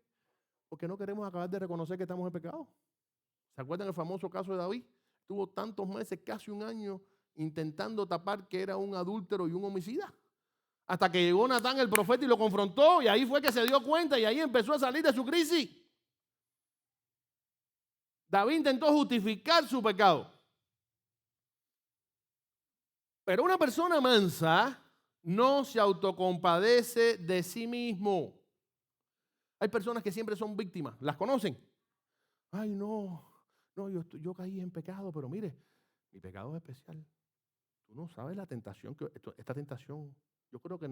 Porque no queremos acabar de reconocer que estamos en pecado. ¿Se acuerdan el famoso caso de David? Tuvo tantos meses, casi un año, intentando tapar que era un adúltero y un homicida. Hasta que llegó Natán el profeta y lo confrontó, y ahí fue que se dio cuenta y ahí empezó a salir de su crisis. David intentó justificar su pecado. Pero una persona mansa no se autocompadece de sí mismo. Hay personas que siempre son víctimas. ¿Las conocen? Ay, no, yo caí en pecado, pero mire, mi pecado es especial. Tú no sabes la tentación, esta tentación, yo creo que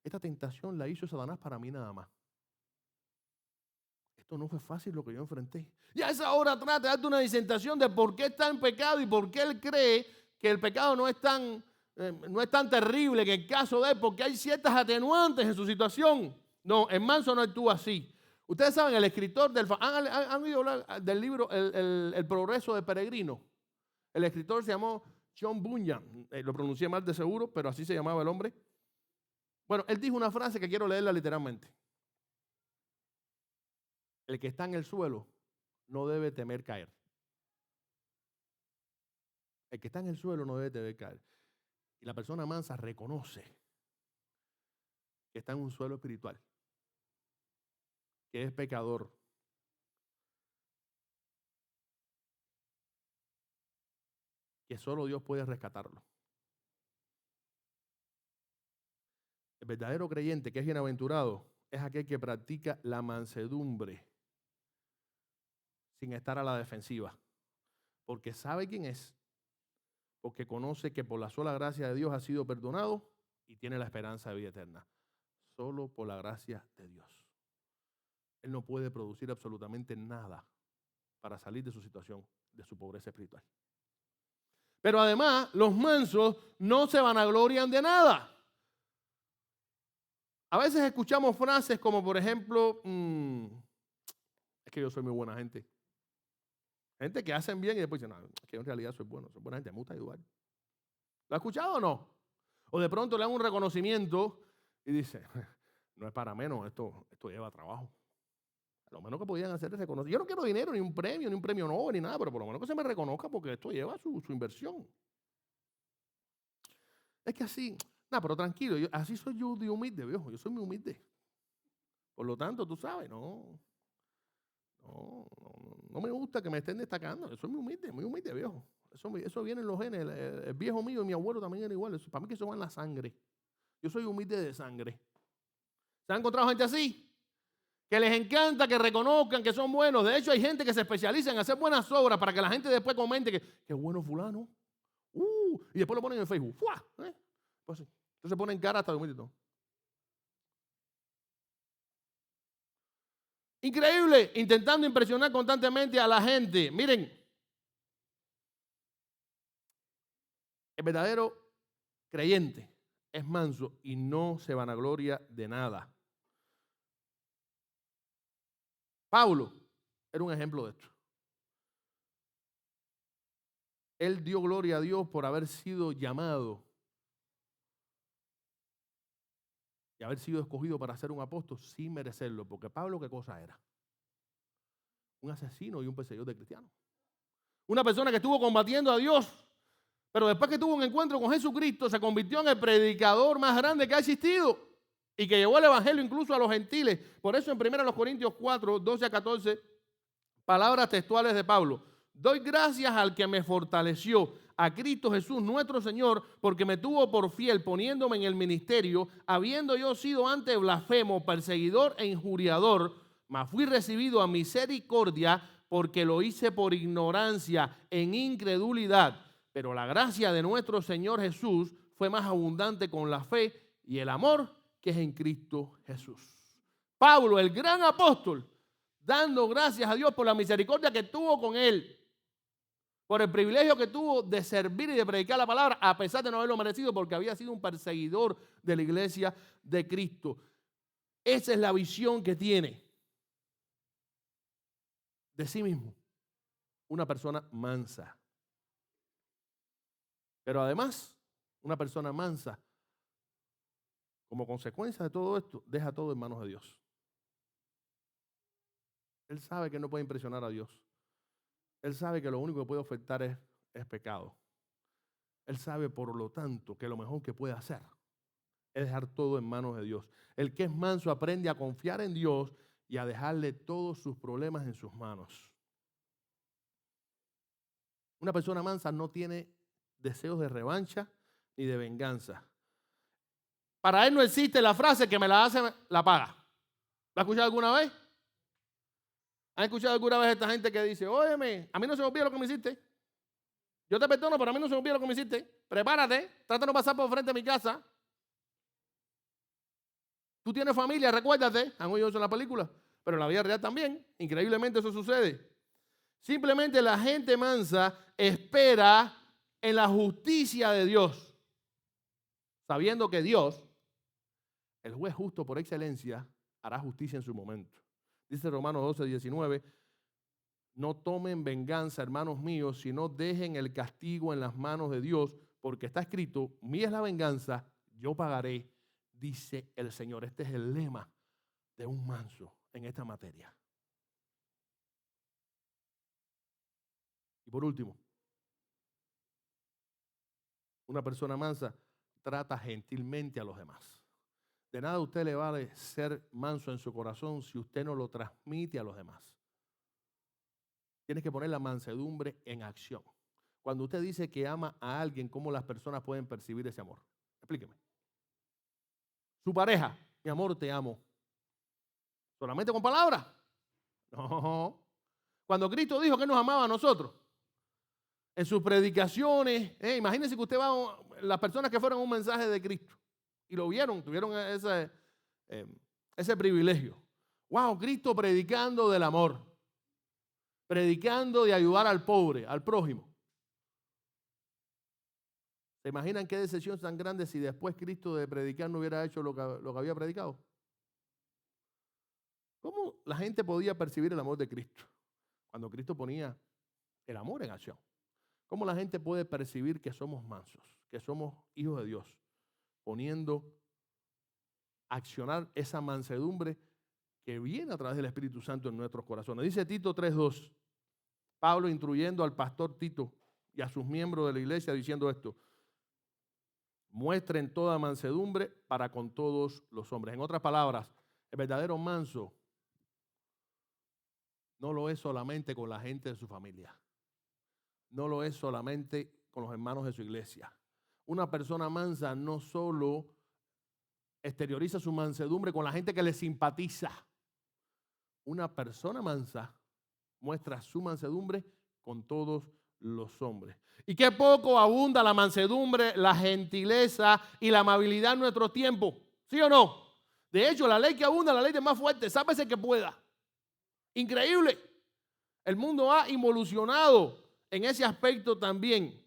esta tentación la hizo Satanás para mí nada más. Esto no fue fácil lo que yo enfrenté. Y a esa hora trata de darte una disertación de por qué está en pecado y por qué él cree que el pecado no es tan terrible en el caso de él, porque hay ciertas atenuantes en su situación. No, el manso no actúa así. Ustedes saben, el escritor ¿han oído hablar del libro El progreso de Peregrino? El escritor se llamó John Bunyan. Lo pronuncié mal de seguro, pero así se llamaba el hombre. Bueno, él dijo una frase que quiero leerla literalmente. El que está en el suelo no debe temer caer. El que está en el suelo no debe temer caer. Y la persona mansa reconoce que está en un suelo espiritual, que es pecador, que solo Dios puede rescatarlo. El verdadero creyente, que es bienaventurado, es aquel que practica la mansedumbre sin estar a la defensiva, porque sabe quién es, porque conoce que por la sola gracia de Dios ha sido perdonado y tiene la esperanza de vida eterna. Solo por la gracia de Dios. Él no puede producir absolutamente nada para salir de su situación, de su pobreza espiritual. Pero además, los mansos no se vanaglorian de nada. A veces escuchamos frases como, por ejemplo, es que yo soy muy buena gente. Gente que hacen bien y después dicen, no, es que yo en realidad soy buena gente, me gusta ayudar. ¿Lo ha escuchado o no? O de pronto le dan un reconocimiento y dice, no es para menos, esto lleva trabajo. Lo menos que podían hacer es reconocer. Yo no quiero dinero, ni un premio Nobel, ni nada, pero por lo menos que se me reconozca porque esto lleva su inversión. Es que así, pero tranquilo, así soy yo de humilde, viejo. Yo soy muy humilde. Por lo tanto, tú sabes, no me gusta que me estén destacando. Yo soy muy humilde, viejo. Eso viene en los genes. El viejo mío y mi abuelo también era igual. Para mí que eso va en la sangre. Yo soy humilde de sangre. ¿Se han encontrado gente así? Que les encanta que reconozcan que son buenos. De hecho, hay gente que se especializa en hacer buenas obras para que la gente después comente que qué bueno fulano. Y después lo ponen en Facebook. Pues sí. Entonces ponen cara hasta de humilde. Increíble, intentando impresionar constantemente a la gente. Miren, el verdadero creyente es manso y no se vanagloria de nada. Pablo era un ejemplo de esto. Él dio gloria a Dios por haber sido llamado y haber sido escogido para ser un apóstol sin merecerlo. Porque Pablo, ¿qué cosa era? Un asesino y un perseguidor de cristianos. Una persona que estuvo combatiendo a Dios, pero después que tuvo un encuentro con Jesucristo, se convirtió en el predicador más grande que ha existido y que llevó el evangelio incluso a los gentiles. Por eso en 1 Corintios 4, 12 a 14, palabras textuales de Pablo. Doy gracias al que me fortaleció, a Cristo Jesús nuestro Señor, porque me tuvo por fiel poniéndome en el ministerio, habiendo yo sido antes blasfemo, perseguidor e injuriador, mas fui recibido a misericordia porque lo hice por ignorancia, en incredulidad. Pero la gracia de nuestro Señor Jesús fue más abundante con la fe y el amor que es en Cristo Jesús. Pablo, el gran apóstol, dando gracias a Dios por la misericordia que tuvo con él, por el privilegio que tuvo de servir y de predicar la palabra, a pesar de no haberlo merecido, porque había sido un perseguidor de la iglesia de Cristo. Esa es la visión que tiene de sí mismo una persona mansa. Pero además, una persona mansa, como consecuencia de todo esto, deja todo en manos de Dios. Él sabe que no puede impresionar a Dios. Él sabe que lo único que puede ofertar es pecado. Él sabe, por lo tanto, que lo mejor que puede hacer es dejar todo en manos de Dios. El que es manso aprende a confiar en Dios y a dejarle todos sus problemas en sus manos. Una persona mansa no tiene deseos de revancha ni de venganza. Para él no existe la frase que me la hace, la paga. ¿La has escuchado alguna vez? ¿Han escuchado alguna vez a esta gente que dice, óyeme, a mí no se me olvida lo que me hiciste? Yo te perdono, pero a mí no se me olvida lo que me hiciste. Prepárate, trata de no pasar por frente de mi casa. Tú tienes familia, recuérdate. Han oído eso en la película, pero en la vida real también. Increíblemente eso sucede. Simplemente la gente mansa espera en la justicia de Dios, sabiendo que Dios, el juez justo por excelencia, hará justicia en su momento. Dice Romanos 12:19, no tomen venganza, hermanos míos, sino dejen el castigo en las manos de Dios, porque está escrito, mía es la venganza, yo pagaré, dice el Señor. Este es el lema de un manso en esta materia. Y por último, una persona mansa trata gentilmente a los demás. De nada a usted le vale ser manso en su corazón si usted no lo transmite a los demás. Tienes que poner la mansedumbre en acción. Cuando usted dice que ama a alguien, ¿cómo las personas pueden percibir ese amor? Explíqueme. Su pareja, mi amor, te amo. ¿Solamente con palabras? No. Cuando Cristo dijo que nos amaba a nosotros, en sus predicaciones, imagínense que usted va, las personas que fueron un mensaje de Cristo y lo vieron, tuvieron ese privilegio. Wow, Cristo predicando del amor, predicando de ayudar al pobre, al prójimo. ¿Se imaginan qué decepción tan grande si después Cristo de predicar no hubiera hecho lo que había predicado? ¿Cómo la gente podía percibir el amor de Cristo cuando Cristo ponía el amor en acción? ¿Cómo la gente puede percibir que somos mansos, que somos hijos de Dios, poniendo a accionar esa mansedumbre que viene a través del Espíritu Santo en nuestros corazones? Dice Tito 3:2, Pablo instruyendo al pastor Tito y a sus miembros de la iglesia diciendo esto: muestren toda mansedumbre para con todos los hombres. En otras palabras, el verdadero manso no lo es solamente con la gente de su familia. No lo es solamente con los hermanos de su iglesia. Una persona mansa no solo exterioriza su mansedumbre con la gente que le simpatiza. Una persona mansa muestra su mansedumbre con todos los hombres. Y qué poco abunda la mansedumbre, la gentileza y la amabilidad en nuestro tiempo. ¿Sí o no? De hecho, la ley que abunda, la ley de más fuerte, sábese que pueda. Increíble. El mundo ha involucionado en ese aspecto también.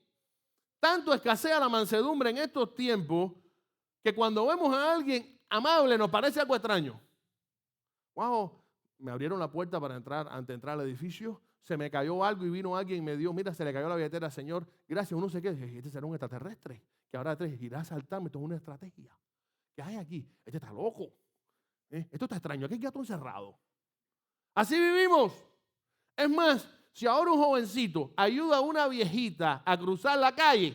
Tanto escasea la mansedumbre en estos tiempos que cuando vemos a alguien amable nos parece algo extraño. Wow, me abrieron la puerta para entrar, antes de entrar al edificio, se me cayó algo y vino alguien y me dio, mira, se le cayó la billetera, señor, gracias, uno sé qué, este será un extraterrestre, que ahora irá a asaltarme, esto es una estrategia. ¿Qué hay aquí? Este está loco. Esto está extraño, aquí hay gato encerrado. Así vivimos. Es más, si ahora un jovencito ayuda a una viejita a cruzar la calle,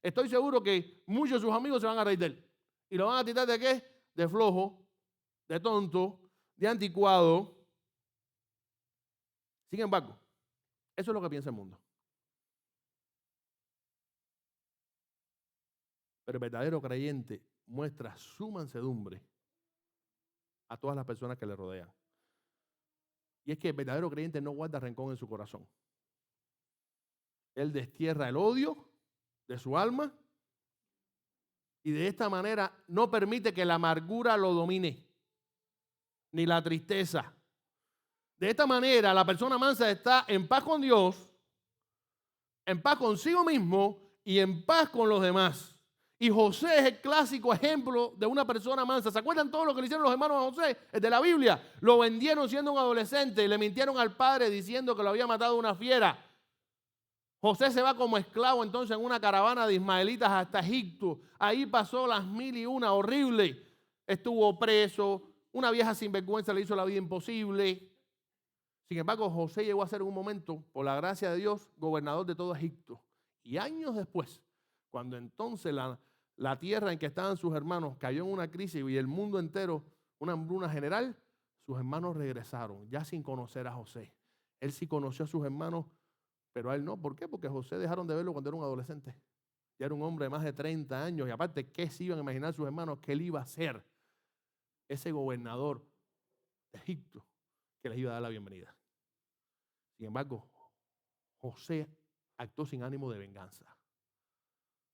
estoy seguro que muchos de sus amigos se van a reír de él. ¿Y lo van a tirar de qué? De flojo, de tonto, de anticuado. Sin embargo, eso es lo que piensa el mundo. Pero el verdadero creyente muestra su mansedumbre a todas las personas que le rodean. Y es que el verdadero creyente no guarda rencor en su corazón. Él destierra el odio de su alma y de esta manera no permite que la amargura lo domine, ni la tristeza. De esta manera la persona mansa está en paz con Dios, en paz consigo mismo y en paz con los demás. Y José es el clásico ejemplo de una persona mansa. ¿Se acuerdan todo lo que le hicieron los hermanos a José? El de la Biblia. Lo vendieron siendo un adolescente y le mintieron al padre diciendo que lo había matado una fiera. José se va como esclavo entonces en una caravana de ismaelitas hasta Egipto. Ahí pasó las 1001, horrible. Estuvo preso, una vieja sinvergüenza le hizo la vida imposible. Sin embargo, José llegó a ser en un momento, por la gracia de Dios, gobernador de todo Egipto. Y años después, cuando entonces la tierra en que estaban sus hermanos cayó en una crisis y el mundo entero, una hambruna general, sus hermanos regresaron, ya sin conocer a José. Él sí conoció a sus hermanos, pero a él no. ¿Por qué? Porque a José dejaron de verlo cuando era un adolescente. Ya era un hombre de más de 30 años. Y aparte, ¿qué se iban a imaginar sus hermanos que él iba a ser? Ese gobernador de Egipto que les iba a dar la bienvenida. Sin embargo, José actuó sin ánimo de venganza,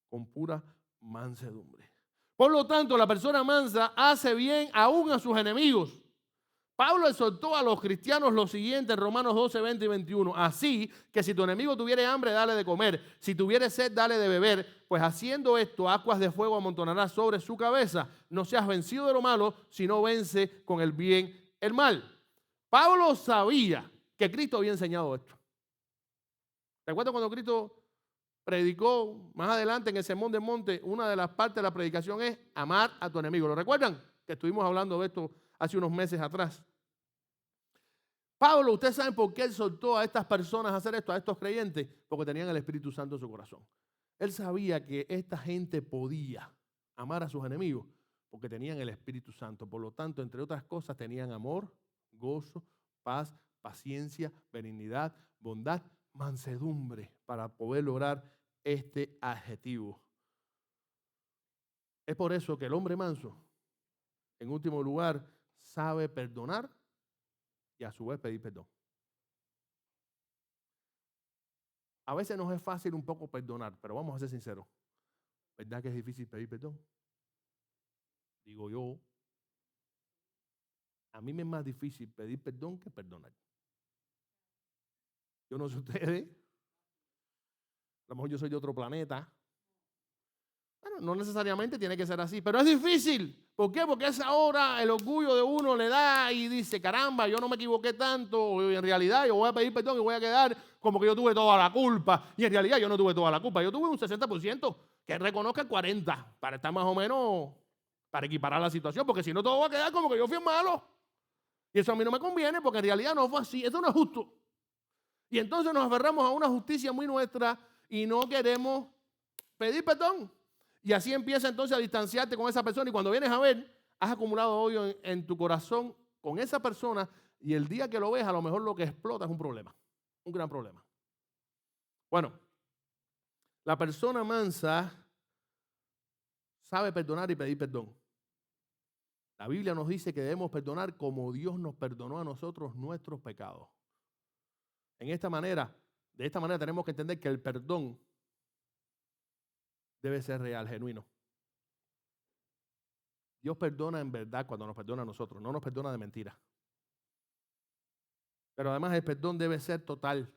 con pura mansedumbre. Por lo tanto, la persona mansa hace bien aún a sus enemigos. Pablo exhortó a los cristianos lo siguiente en Romanos 12, 20 y 21. Así que si tu enemigo tuviere hambre, dale de comer. Si tuviere sed, dale de beber. Pues haciendo esto, aguas de fuego amontonarás sobre su cabeza. No seas vencido de lo malo, sino vence con el bien el mal. Pablo sabía que Cristo había enseñado esto. ¿Te acuerdas cuando Cristo predicó más adelante en el Sermón del Monte? Una de las partes de la predicación es amar a tu enemigo. ¿Lo recuerdan? Que estuvimos hablando de esto hace unos meses atrás. Pablo, ¿ustedes saben por qué él soltó a estas personas a hacer esto, a estos creyentes? Porque tenían el Espíritu Santo en su corazón. Él sabía que esta gente podía amar a sus enemigos porque tenían el Espíritu Santo. Por lo tanto, entre otras cosas, tenían amor, gozo, paz, paciencia, benignidad, bondad, mansedumbre para poder lograr este adjetivo. Es por eso que el hombre manso, en último lugar, sabe perdonar y a su vez pedir perdón. A veces nos es fácil un poco perdonar, pero vamos a ser sinceros. ¿Verdad que es difícil pedir perdón? Digo yo, a mí me es más difícil pedir perdón que perdonar. Yo no sé ustedes, a lo mejor yo soy de otro planeta. Bueno, no necesariamente tiene que ser así, pero es difícil. ¿Por qué? Porque a esa hora el orgullo de uno le da y dice, caramba, yo no me equivoqué tanto, y en realidad yo voy a pedir perdón y voy a quedar como que yo tuve toda la culpa. Y en realidad yo no tuve toda la culpa, yo tuve un 60%, que reconozca el 40%, para estar más o menos, para equiparar la situación, porque si no todo va a quedar como que yo fui malo. Y eso a mí no me conviene, porque en realidad no fue así, eso no es justo. Y entonces nos aferramos a una justicia muy nuestra y no queremos pedir perdón. Y así empieza entonces a distanciarte con esa persona y cuando vienes a ver, has acumulado odio en tu corazón con esa persona y el día que lo ves a lo mejor lo que explota es un problema, un gran problema. Bueno, la persona mansa sabe perdonar y pedir perdón. La Biblia nos dice que debemos perdonar como Dios nos perdonó a nosotros nuestros pecados. De esta manera tenemos que entender que el perdón debe ser real, genuino. Dios perdona en verdad cuando nos perdona a nosotros, no nos perdona de mentira. Pero además el perdón debe ser total.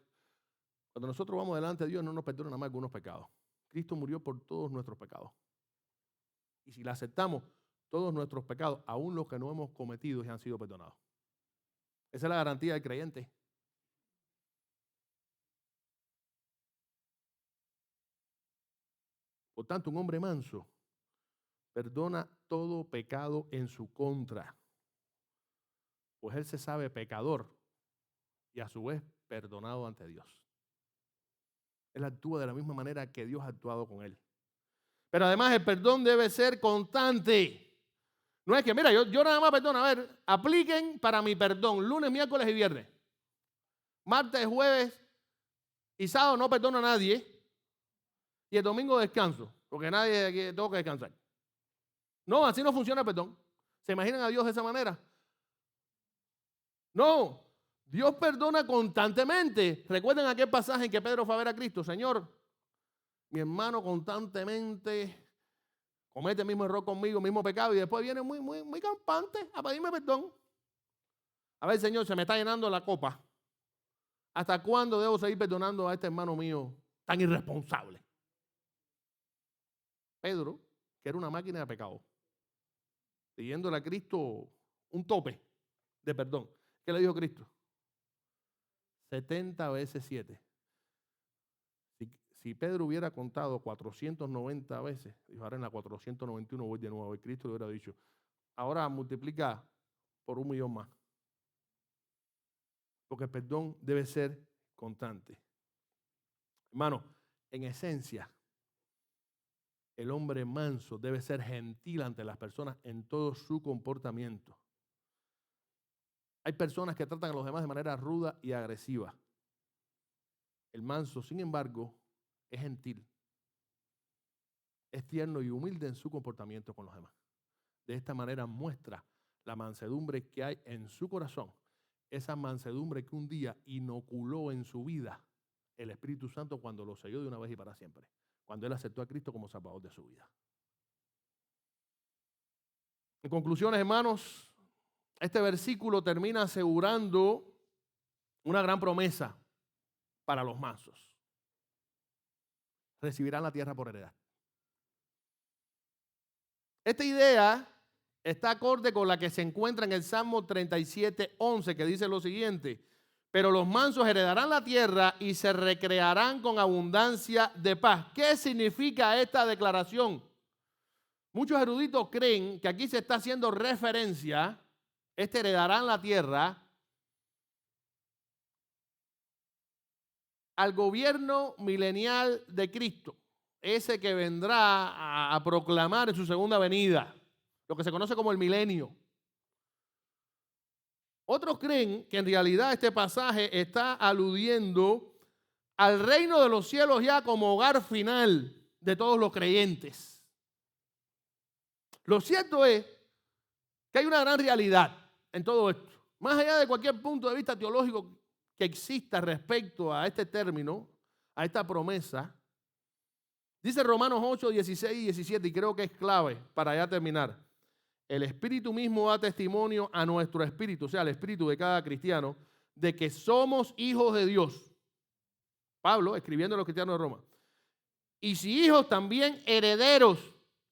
Cuando nosotros vamos delante de Dios no nos perdona nada más algunos pecados. Cristo murió por todos nuestros pecados. Y si le aceptamos, todos nuestros pecados, aún los que no hemos cometido, ya han sido perdonados. Esa es la garantía del creyente. Por tanto, un hombre manso perdona todo pecado en su contra, pues él se sabe pecador y a su vez perdonado ante Dios. Él actúa de la misma manera que Dios ha actuado con él. Pero además el perdón debe ser constante. No es que, mira, yo nada más perdono. A ver, apliquen para mi perdón lunes, miércoles y viernes. Martes, jueves y sábado no perdono a nadie. Y el domingo descanso, porque nadie tengo que descansar. No, así no funciona el perdón. ¿Se imaginan a Dios de esa manera? No, Dios perdona constantemente. ¿Recuerdan aquel pasaje en que Pedro fue a ver a Cristo? Señor, mi hermano constantemente comete el mismo error conmigo, el mismo pecado, y después viene muy campante a pedirme perdón. A ver, Señor, se me está llenando la copa. ¿Hasta cuándo debo seguir perdonando a este hermano mío tan irresponsable? Pedro, que era una máquina de pecado, pidiéndole a Cristo un tope de perdón. ¿Qué le dijo Cristo? 70 veces 7. Si Pedro hubiera contado 490 veces, dijo, ahora en la 491 voy de nuevo, y Cristo le hubiera dicho, ahora multiplica por 1.000.000 más. Porque el perdón debe ser constante. Hermano, en esencia, el hombre manso debe ser gentil ante las personas en todo su comportamiento. Hay personas que tratan a los demás de manera ruda y agresiva. El manso, sin embargo, es gentil. es tierno y humilde en su comportamiento con los demás. De esta manera muestra la mansedumbre que hay en su corazón, esa mansedumbre que un día inoculó en su vida el Espíritu Santo cuando lo selló de una vez y para siempre, cuando él aceptó a Cristo como Salvador de su vida. En conclusiones, hermanos, este versículo termina asegurando una gran promesa para los mansos. Recibirán la tierra por heredad. Esta idea está acorde con la que se encuentra en el Salmo 37:11, que dice lo siguiente: pero los mansos heredarán la tierra y se recrearán con abundancia de paz. ¿Qué significa esta declaración? Muchos eruditos creen que aquí se está haciendo referencia, heredarán la tierra, al gobierno milenial de Cristo, ese que vendrá a proclamar en su segunda venida, lo que se conoce como el milenio. Otros creen que en realidad este pasaje está aludiendo al reino de los cielos ya como hogar final de todos los creyentes. Lo cierto es que hay una gran realidad en todo esto. Más allá de cualquier punto de vista teológico que exista respecto a este término, a esta promesa, dice Romanos 8, 16 y 17, y creo que es clave para ya terminar. El Espíritu mismo da testimonio a nuestro espíritu, o sea, al espíritu de cada cristiano, de que somos hijos de Dios. Pablo, escribiendo a los cristianos de Roma. Y si hijos, también herederos,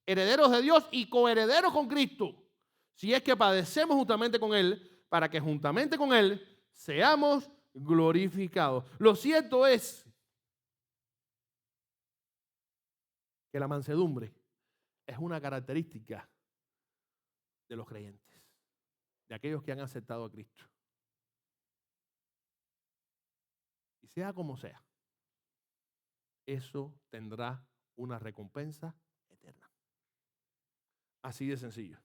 herederos de Dios y coherederos con Cristo, si es que padecemos juntamente con Él, para que juntamente con Él seamos glorificados. Lo cierto es que la mansedumbre es una característica de los creyentes, de aquellos que han aceptado a Cristo. Y sea como sea, eso tendrá una recompensa eterna. Así de sencillo.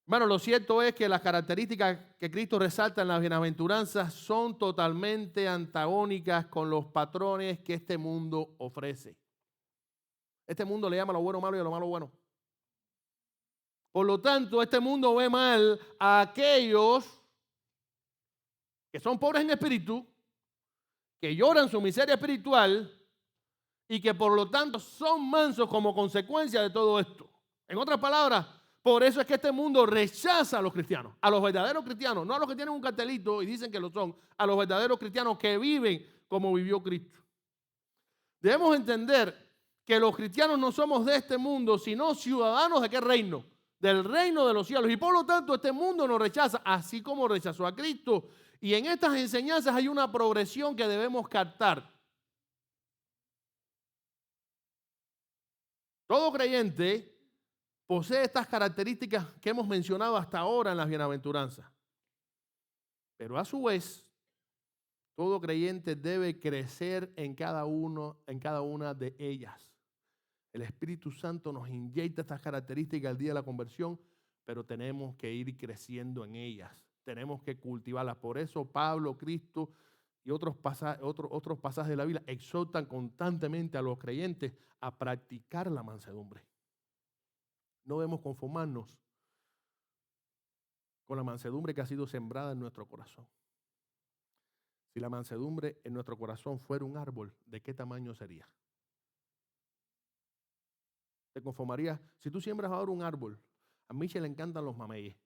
Hermano, lo cierto es que las características que Cristo resalta en las bienaventuranzas son totalmente antagónicas con los patrones que este mundo ofrece. Este mundo le llama lo bueno malo y a lo malo bueno. Por lo tanto, este mundo ve mal a aquellos que son pobres en espíritu, que lloran su miseria espiritual y que por lo tanto son mansos como consecuencia de todo esto. En otras palabras, por eso es que este mundo rechaza a los cristianos, a los verdaderos cristianos, no a los que tienen un cartelito y dicen que lo son, a los verdaderos cristianos que viven como vivió Cristo. Debemos entender que los cristianos no somos de este mundo, sino ciudadanos de qué reino, del reino de los cielos. Y por lo tanto este mundo nos rechaza, así como rechazó a Cristo. Y en estas enseñanzas hay una progresión que debemos captar. Todo creyente posee estas características que hemos mencionado hasta ahora en las bienaventuranzas. Pero a su vez, todo creyente debe crecer en cada una de ellas. El Espíritu Santo nos inyecta estas características el día de la conversión, pero tenemos que ir creciendo en ellas. Tenemos que cultivarlas. Por eso Pablo, Cristo y otros pasajes de la Biblia exhortan constantemente a los creyentes a practicar la mansedumbre. No debemos conformarnos con la mansedumbre que ha sido sembrada en nuestro corazón. Si la mansedumbre en nuestro corazón fuera un árbol, ¿de qué tamaño sería? ¿Te conformarías? Si tú siembras ahora un árbol, a Michelle le encantan los mameyes.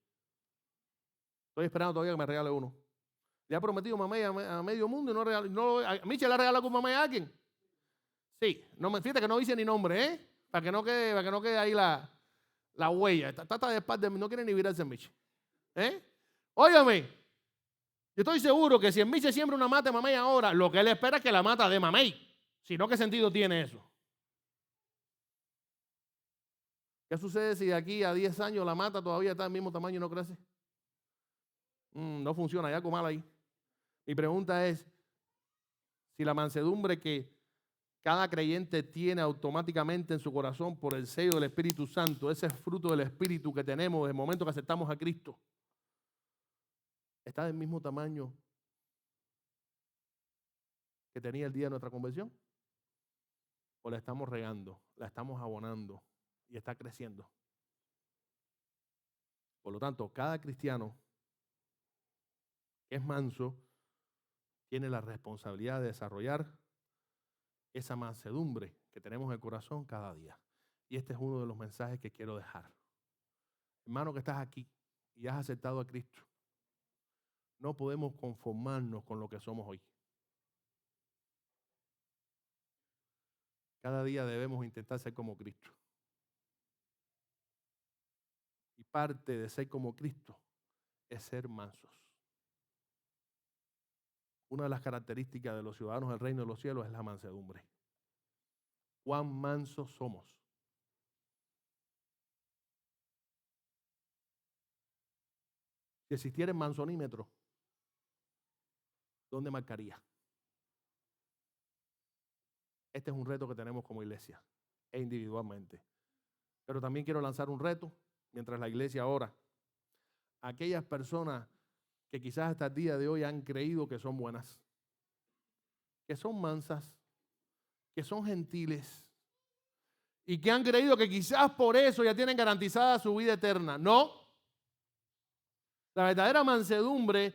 Estoy esperando todavía que me regale uno. Le ha prometido mamey a medio mundo y a Michelle le ha regalado un mamey a alguien. Sí, fíjate que no dice ni nombre, para que no quede ahí la huella. Está de espalda, no quiere ni virarse en Michelle. Óigame, yo estoy seguro que si en Michelle siembra una mata de mamey ahora, lo que él espera es que la mata de mamey. Si no, ¿qué sentido tiene eso? ¿Qué sucede si de aquí a 10 años la mata todavía está del mismo tamaño y no crece? No funciona, hay algo mal ahí. Mi pregunta es, si la mansedumbre que cada creyente tiene automáticamente en su corazón por el sello del Espíritu Santo, ese fruto del Espíritu que tenemos desde el momento que aceptamos a Cristo, ¿está del mismo tamaño que tenía el día de nuestra conversión? o la estamos regando, la estamos abonando y está creciendo. Por lo tanto, cada cristiano que es manso tiene la responsabilidad de desarrollar esa mansedumbre que tenemos en el corazón cada día. Y este es uno de los mensajes que quiero dejar. Hermano que estás aquí y has aceptado a Cristo, no podemos conformarnos con lo que somos hoy. Cada día debemos intentar ser como Cristo. Y parte de ser como Cristo es ser mansos. Una de las características de los ciudadanos del reino de los cielos es la mansedumbre. ¿Cuán mansos somos? Si existiera el mansonímetro, ¿dónde marcaría? Este es un reto que tenemos como iglesia e individualmente. Pero también quiero lanzar un reto mientras la iglesia ora. Aquellas personas que quizás hasta el día de hoy han creído que son buenas, que son mansas, que son gentiles y que han creído que quizás por eso ya tienen garantizada su vida eterna. No. La verdadera mansedumbre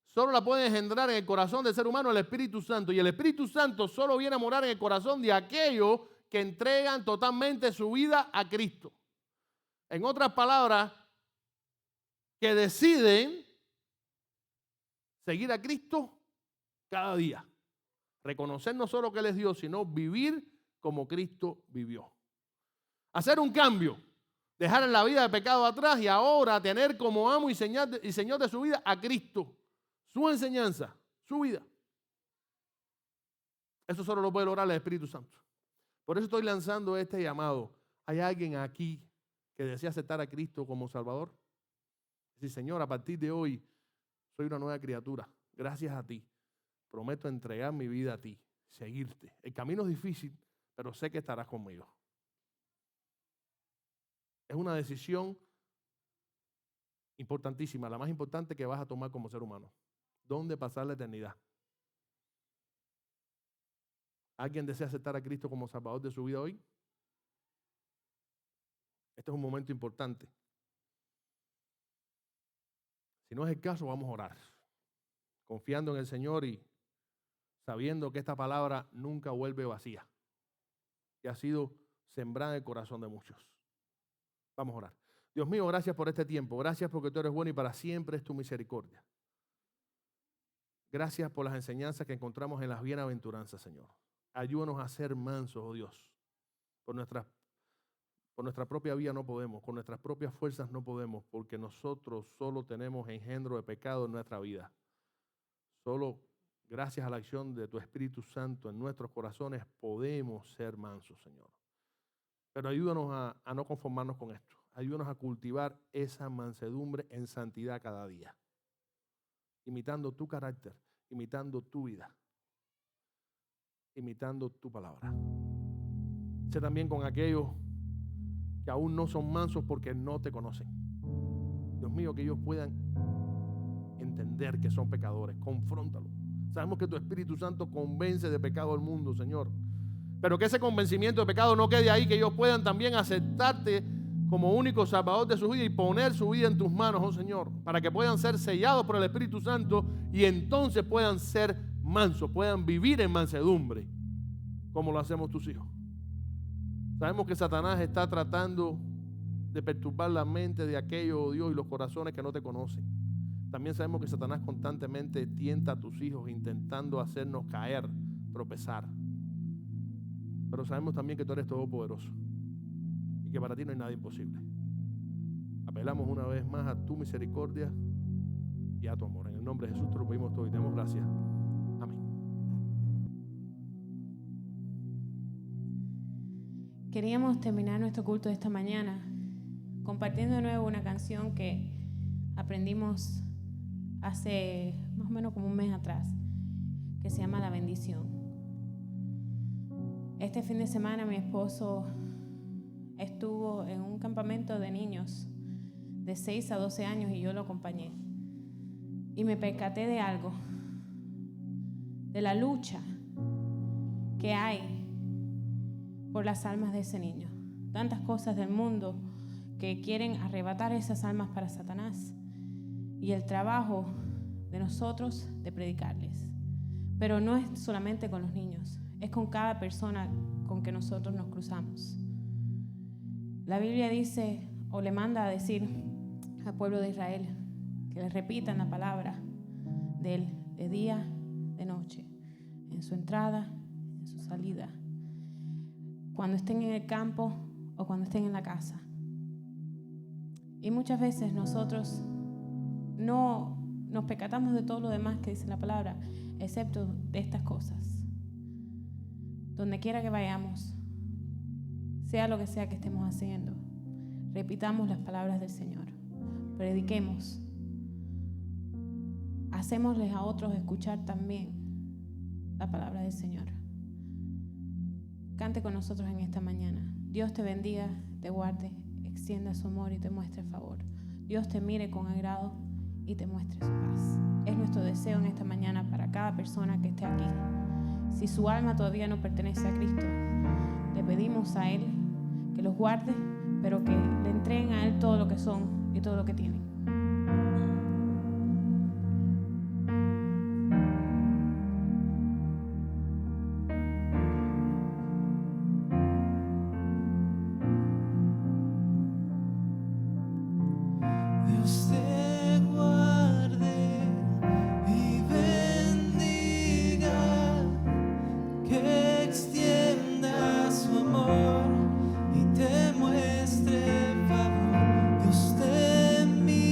solo la puede engendrar en el corazón del ser humano el Espíritu Santo. Y el Espíritu Santo solo viene a morar en el corazón de aquellos que entregan totalmente su vida a Cristo. En otras palabras, que deciden seguir a Cristo cada día. Reconocer no solo que Él es Dios, sino vivir como Cristo vivió. Hacer un cambio. Dejar en la vida de pecado atrás y ahora tener como amo y Señor de su vida a Cristo. Su enseñanza, su vida. Eso solo lo puede lograr el Espíritu Santo. Por eso estoy lanzando este llamado. ¿Hay alguien aquí que desea aceptar a Cristo como Salvador? Sí, Señor, a partir de hoy soy una nueva criatura. Gracias a ti. Prometo entregar mi vida a ti, seguirte. El camino es difícil, pero sé que estarás conmigo. Es una decisión importantísima, la más importante que vas a tomar como ser humano. ¿Dónde pasar la eternidad? ¿Alguien desea aceptar a Cristo como Salvador de su vida hoy? Este es un momento importante. Si no es el caso, vamos a orar, confiando en el Señor y sabiendo que esta palabra nunca vuelve vacía, que ha sido sembrada en el corazón de muchos. Vamos a orar. Dios mío, gracias por este tiempo. Gracias porque tú eres bueno y para siempre es tu misericordia. Gracias por las enseñanzas que encontramos en las bienaventuranzas, Señor. Ayúdanos a ser mansos, oh Dios. Por nuestra propia vía no podemos, con nuestras propias fuerzas no podemos, porque nosotros solo tenemos engendro de pecado en nuestra vida. Solo gracias a la acción de tu Espíritu Santo en nuestros corazones podemos ser mansos, Señor. Pero ayúdanos a no conformarnos con esto. Ayúdanos a cultivar esa mansedumbre en santidad cada día, imitando tu carácter, imitando tu vida, imitando tu palabra. Sé también con aquellos que aún no son mansos porque no te conocen. Dios mío, que ellos puedan entender que son pecadores. Confróntalo. Sabemos que tu Espíritu Santo convence de pecado al mundo, Señor. Pero que ese convencimiento de pecado no quede ahí, que ellos puedan también aceptarte como único Salvador de su vida y poner su vida en tus manos, oh Señor, para que puedan ser sellados por el Espíritu Santo y entonces puedan ser mansos, puedan vivir en mansedumbre, como lo hacemos tus hijos. Sabemos que Satanás está tratando de perturbar la mente de aquellos, oh Dios, y los corazones que no te conocen. También sabemos que Satanás constantemente tienta a tus hijos intentando hacernos caer, tropezar. Pero sabemos también que tú eres todopoderoso y que para ti no hay nada imposible. Apelamos una vez más a tu misericordia y a tu amor. En el nombre de Jesús te lo pedimos todo y te damos gracias. Amén. Queríamos terminar nuestro culto de esta mañana compartiendo de nuevo una canción que aprendimos hace más o menos como un mes atrás, que se llama La Bendición. Este fin de semana mi esposo estuvo en un campamento de niños de 6 a 12 años y yo lo acompañé. Y me percaté de algo, de la lucha que hay por las almas de ese niño. Tantas cosas del mundo que quieren arrebatar esas almas para Satanás. Y el trabajo de nosotros de predicarles. Pero no es solamente con los niños, es con cada persona con que nosotros nos cruzamos. La Biblia dice, o le manda a decir al pueblo de Israel, que le repitan la palabra de Él, de día, de noche, en su entrada, en su salida, cuando estén en el campo o cuando estén en la casa. Y muchas veces nosotros no nos percatamos de todo lo demás que dice la palabra, excepto de estas cosas. Donde quiera que vayamos, sea lo que sea que estemos haciendo, repitamos las palabras del Señor, prediquemos, hacémosles a otros escuchar también la palabra del Señor. Cante con nosotros en esta mañana. Dios te bendiga, te guarde, extienda su amor y te muestre favor. Dios te mire con agrado y te muestre su paz. Es nuestro deseo en esta mañana para cada persona que esté aquí. Si su alma todavía no pertenece a Cristo, le pedimos a Él que los guarde, pero que le entreguen a Él todo lo que son y todo lo que tienen. Dios te guarde y bendiga, que extienda su amor y te muestre favor. Dios te mire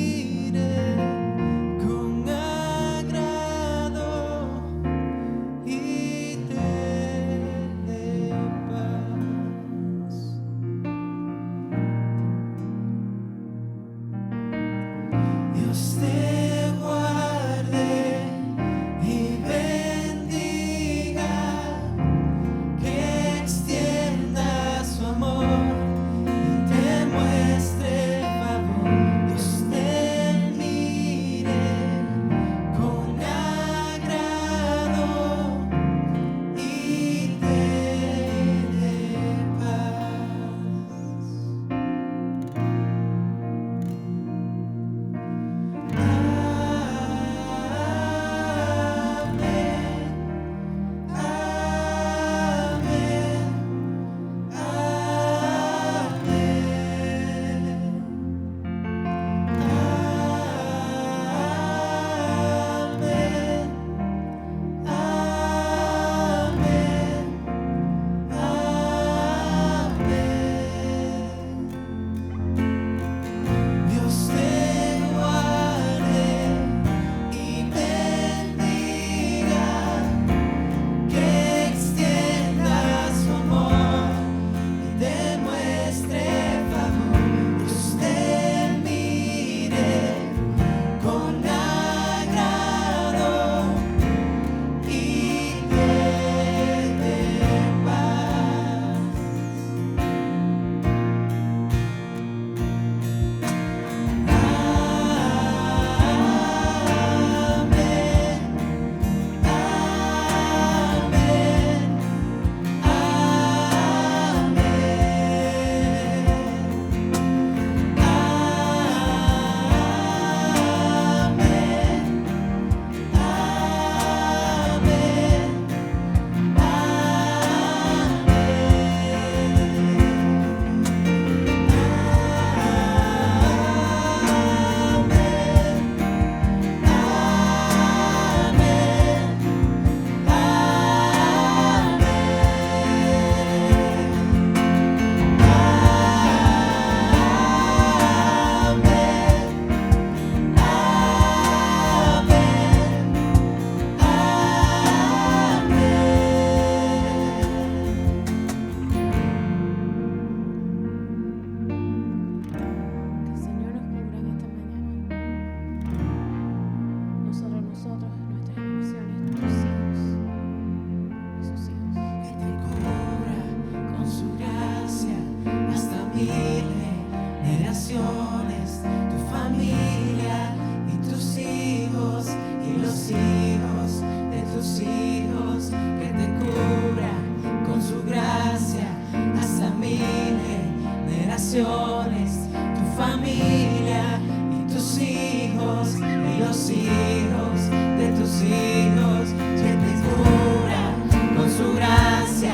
generaciones, tu familia y tus hijos y los hijos de tus hijos, que te cubra con su gracia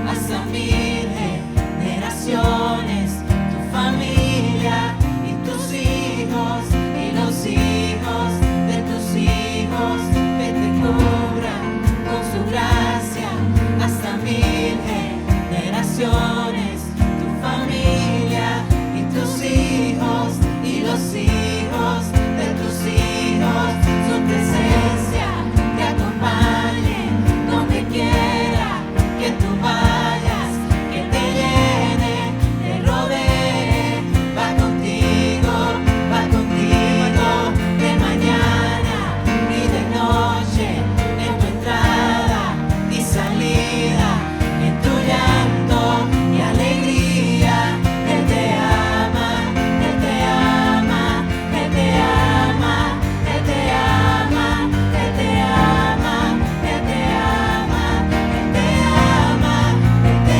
hasta 1000 generaciones, tu familia y tus hijos y los hijos de tus hijos, que te cubra con su gracia hasta 1000 generaciones, tu familia y tus hijos y los hijos de tus hijos, su presencia te acompañe donde quiera que tú vayas, que te llene, te rodee, va contigo de mañana y de noche, en tu entrada y salida, en tu llanto y alegría. Él te ama, Él te ama, Él te ama, Él te ama, Él te ama, Él te ama, Él te ama, Él te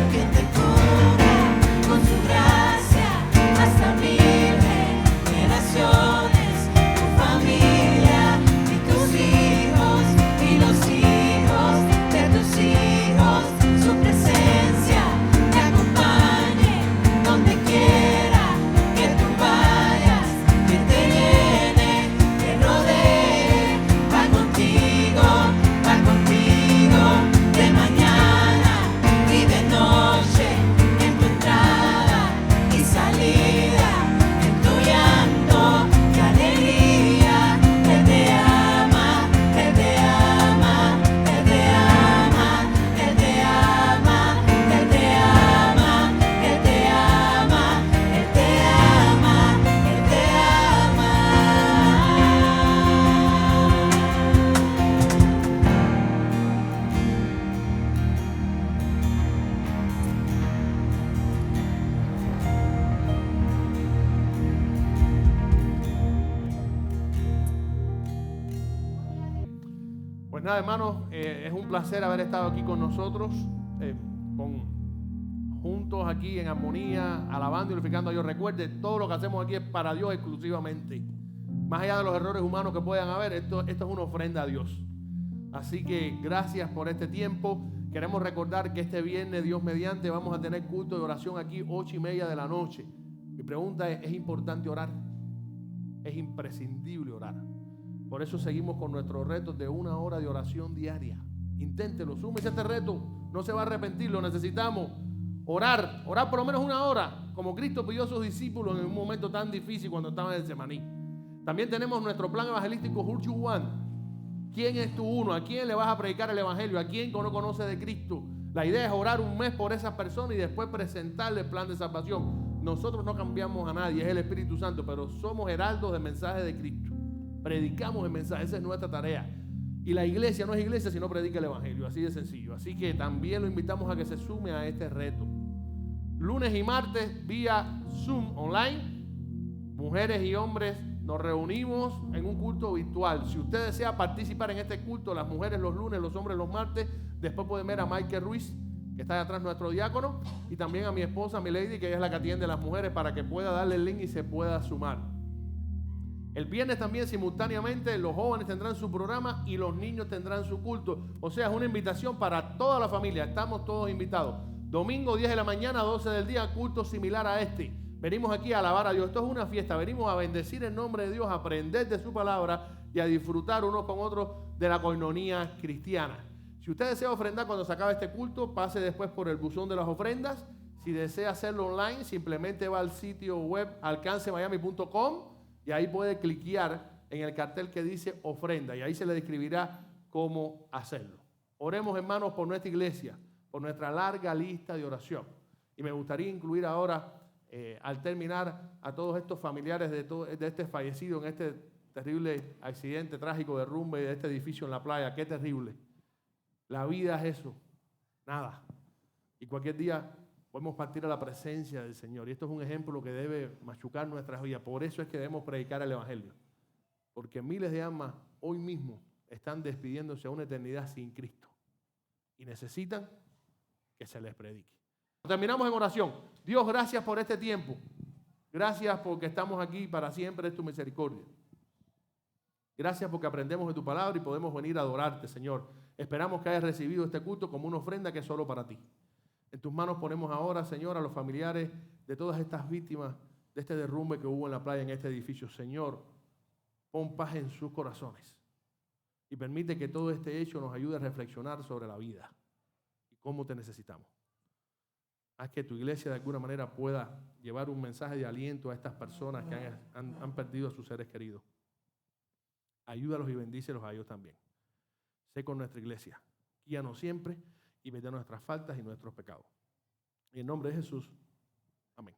que te cubra con su gracia hasta 1000 generaciones, tu familia y tus hijos y los hijos de tus hijos, su presencia te acompañe donde quiera que tú vayas, que te llene, te rodee, va contigo de mañana y de noche, en tu entrada y salida, en tu llanto y alegría. Él te ama, Él te ama, Él te ama, Él te ama, Él te ama, Él te ama, Él te ama, Él te ama. Pues nada, hermanos, es un placer haber estado aquí con nosotros, juntos aquí en armonía, alabando y glorificando a Dios. Recuerde, todo lo que hacemos aquí es para Dios exclusivamente. Más allá de los errores humanos que puedan haber, esto es una ofrenda a Dios. Así que gracias por este tiempo. Queremos recordar que este viernes, Dios mediante, vamos a tener culto de oración aquí 8:30 de la noche. Mi pregunta ¿es importante orar? Es imprescindible orar. Por eso seguimos con nuestros retos de 1 hora de oración diaria. Inténtelo, súmese a este reto, no se va a arrepentir, lo necesitamos. Orar por lo menos 1 hora, como Cristo pidió a sus discípulos en un momento tan difícil cuando estaban en el Getsemaní. También tenemos nuestro plan evangelístico Who You Want. ¿Quién es tu uno? ¿A quién le vas a predicar el evangelio? ¿A quién no conoce de Cristo? La idea es orar 1 mes por esa persona y después presentarle el plan de salvación. Nosotros no cambiamos a nadie, es el Espíritu Santo, pero somos heraldos del mensaje de Cristo. Predicamos el mensaje, esa es nuestra tarea. Y la iglesia no es iglesia si no predica el evangelio, así de sencillo. Así que también lo invitamos a que se sume a este reto. Lunes y martes vía Zoom online, mujeres y hombres nos reunimos en un culto virtual. Si usted desea participar en este culto, las mujeres los lunes, los hombres los martes, después pueden ver a Michael Ruiz, que está detrás nuestro diácono, y también a mi esposa, mi lady, que ella es la que atiende a las mujeres, para que pueda darle el link y se pueda sumar. El viernes también simultáneamente los jóvenes tendrán su programa y los niños tendrán su culto. O sea, es una invitación para toda la familia. Estamos todos invitados. Domingo 10 de la mañana, 12 del día, culto similar a este. Venimos aquí a alabar a Dios. Esto es una fiesta. Venimos a bendecir el nombre de Dios, a aprender de su palabra y a disfrutar unos con otros de la coinonía cristiana. Si usted desea ofrendar cuando se acabe este culto, pase después por el buzón de las ofrendas. Si desea hacerlo online, simplemente va al sitio web alcancemiami.com y ahí puede cliquear en el cartel que dice ofrenda y ahí se le describirá cómo hacerlo. Oremos, hermanos, por nuestra iglesia, por nuestra larga lista de oración. Y me gustaría incluir ahora, al terminar, a todos estos familiares de este fallecido en este terrible accidente trágico, derrumbe de este edificio en la playa. Qué terrible. La vida es eso, nada. Y cualquier día podemos partir a la presencia del Señor. Y esto es un ejemplo que debe machucar nuestras vidas. Por eso es que debemos predicar el Evangelio. Porque miles de almas hoy mismo están despidiéndose a una eternidad sin Cristo. Y necesitan que se les predique. Terminamos en oración. Dios, gracias por este tiempo. Gracias porque estamos aquí para siempre, es tu misericordia. Gracias porque aprendemos de tu palabra y podemos venir a adorarte, Señor. Esperamos que hayas recibido este culto como una ofrenda que es solo para ti. En tus manos ponemos ahora, Señor, a los familiares de todas estas víctimas de este derrumbe que hubo en la playa, en este edificio. Señor, pon paz en sus corazones y permite que todo este hecho nos ayude a reflexionar sobre la vida y cómo te necesitamos. Haz que tu iglesia de alguna manera pueda llevar un mensaje de aliento a estas personas que han perdido a sus seres queridos. Ayúdalos y bendícelos a ellos también. Sé con nuestra iglesia. Guíanos siempre y perdona nuestras faltas y nuestros pecados. Y en nombre de Jesús. Amén.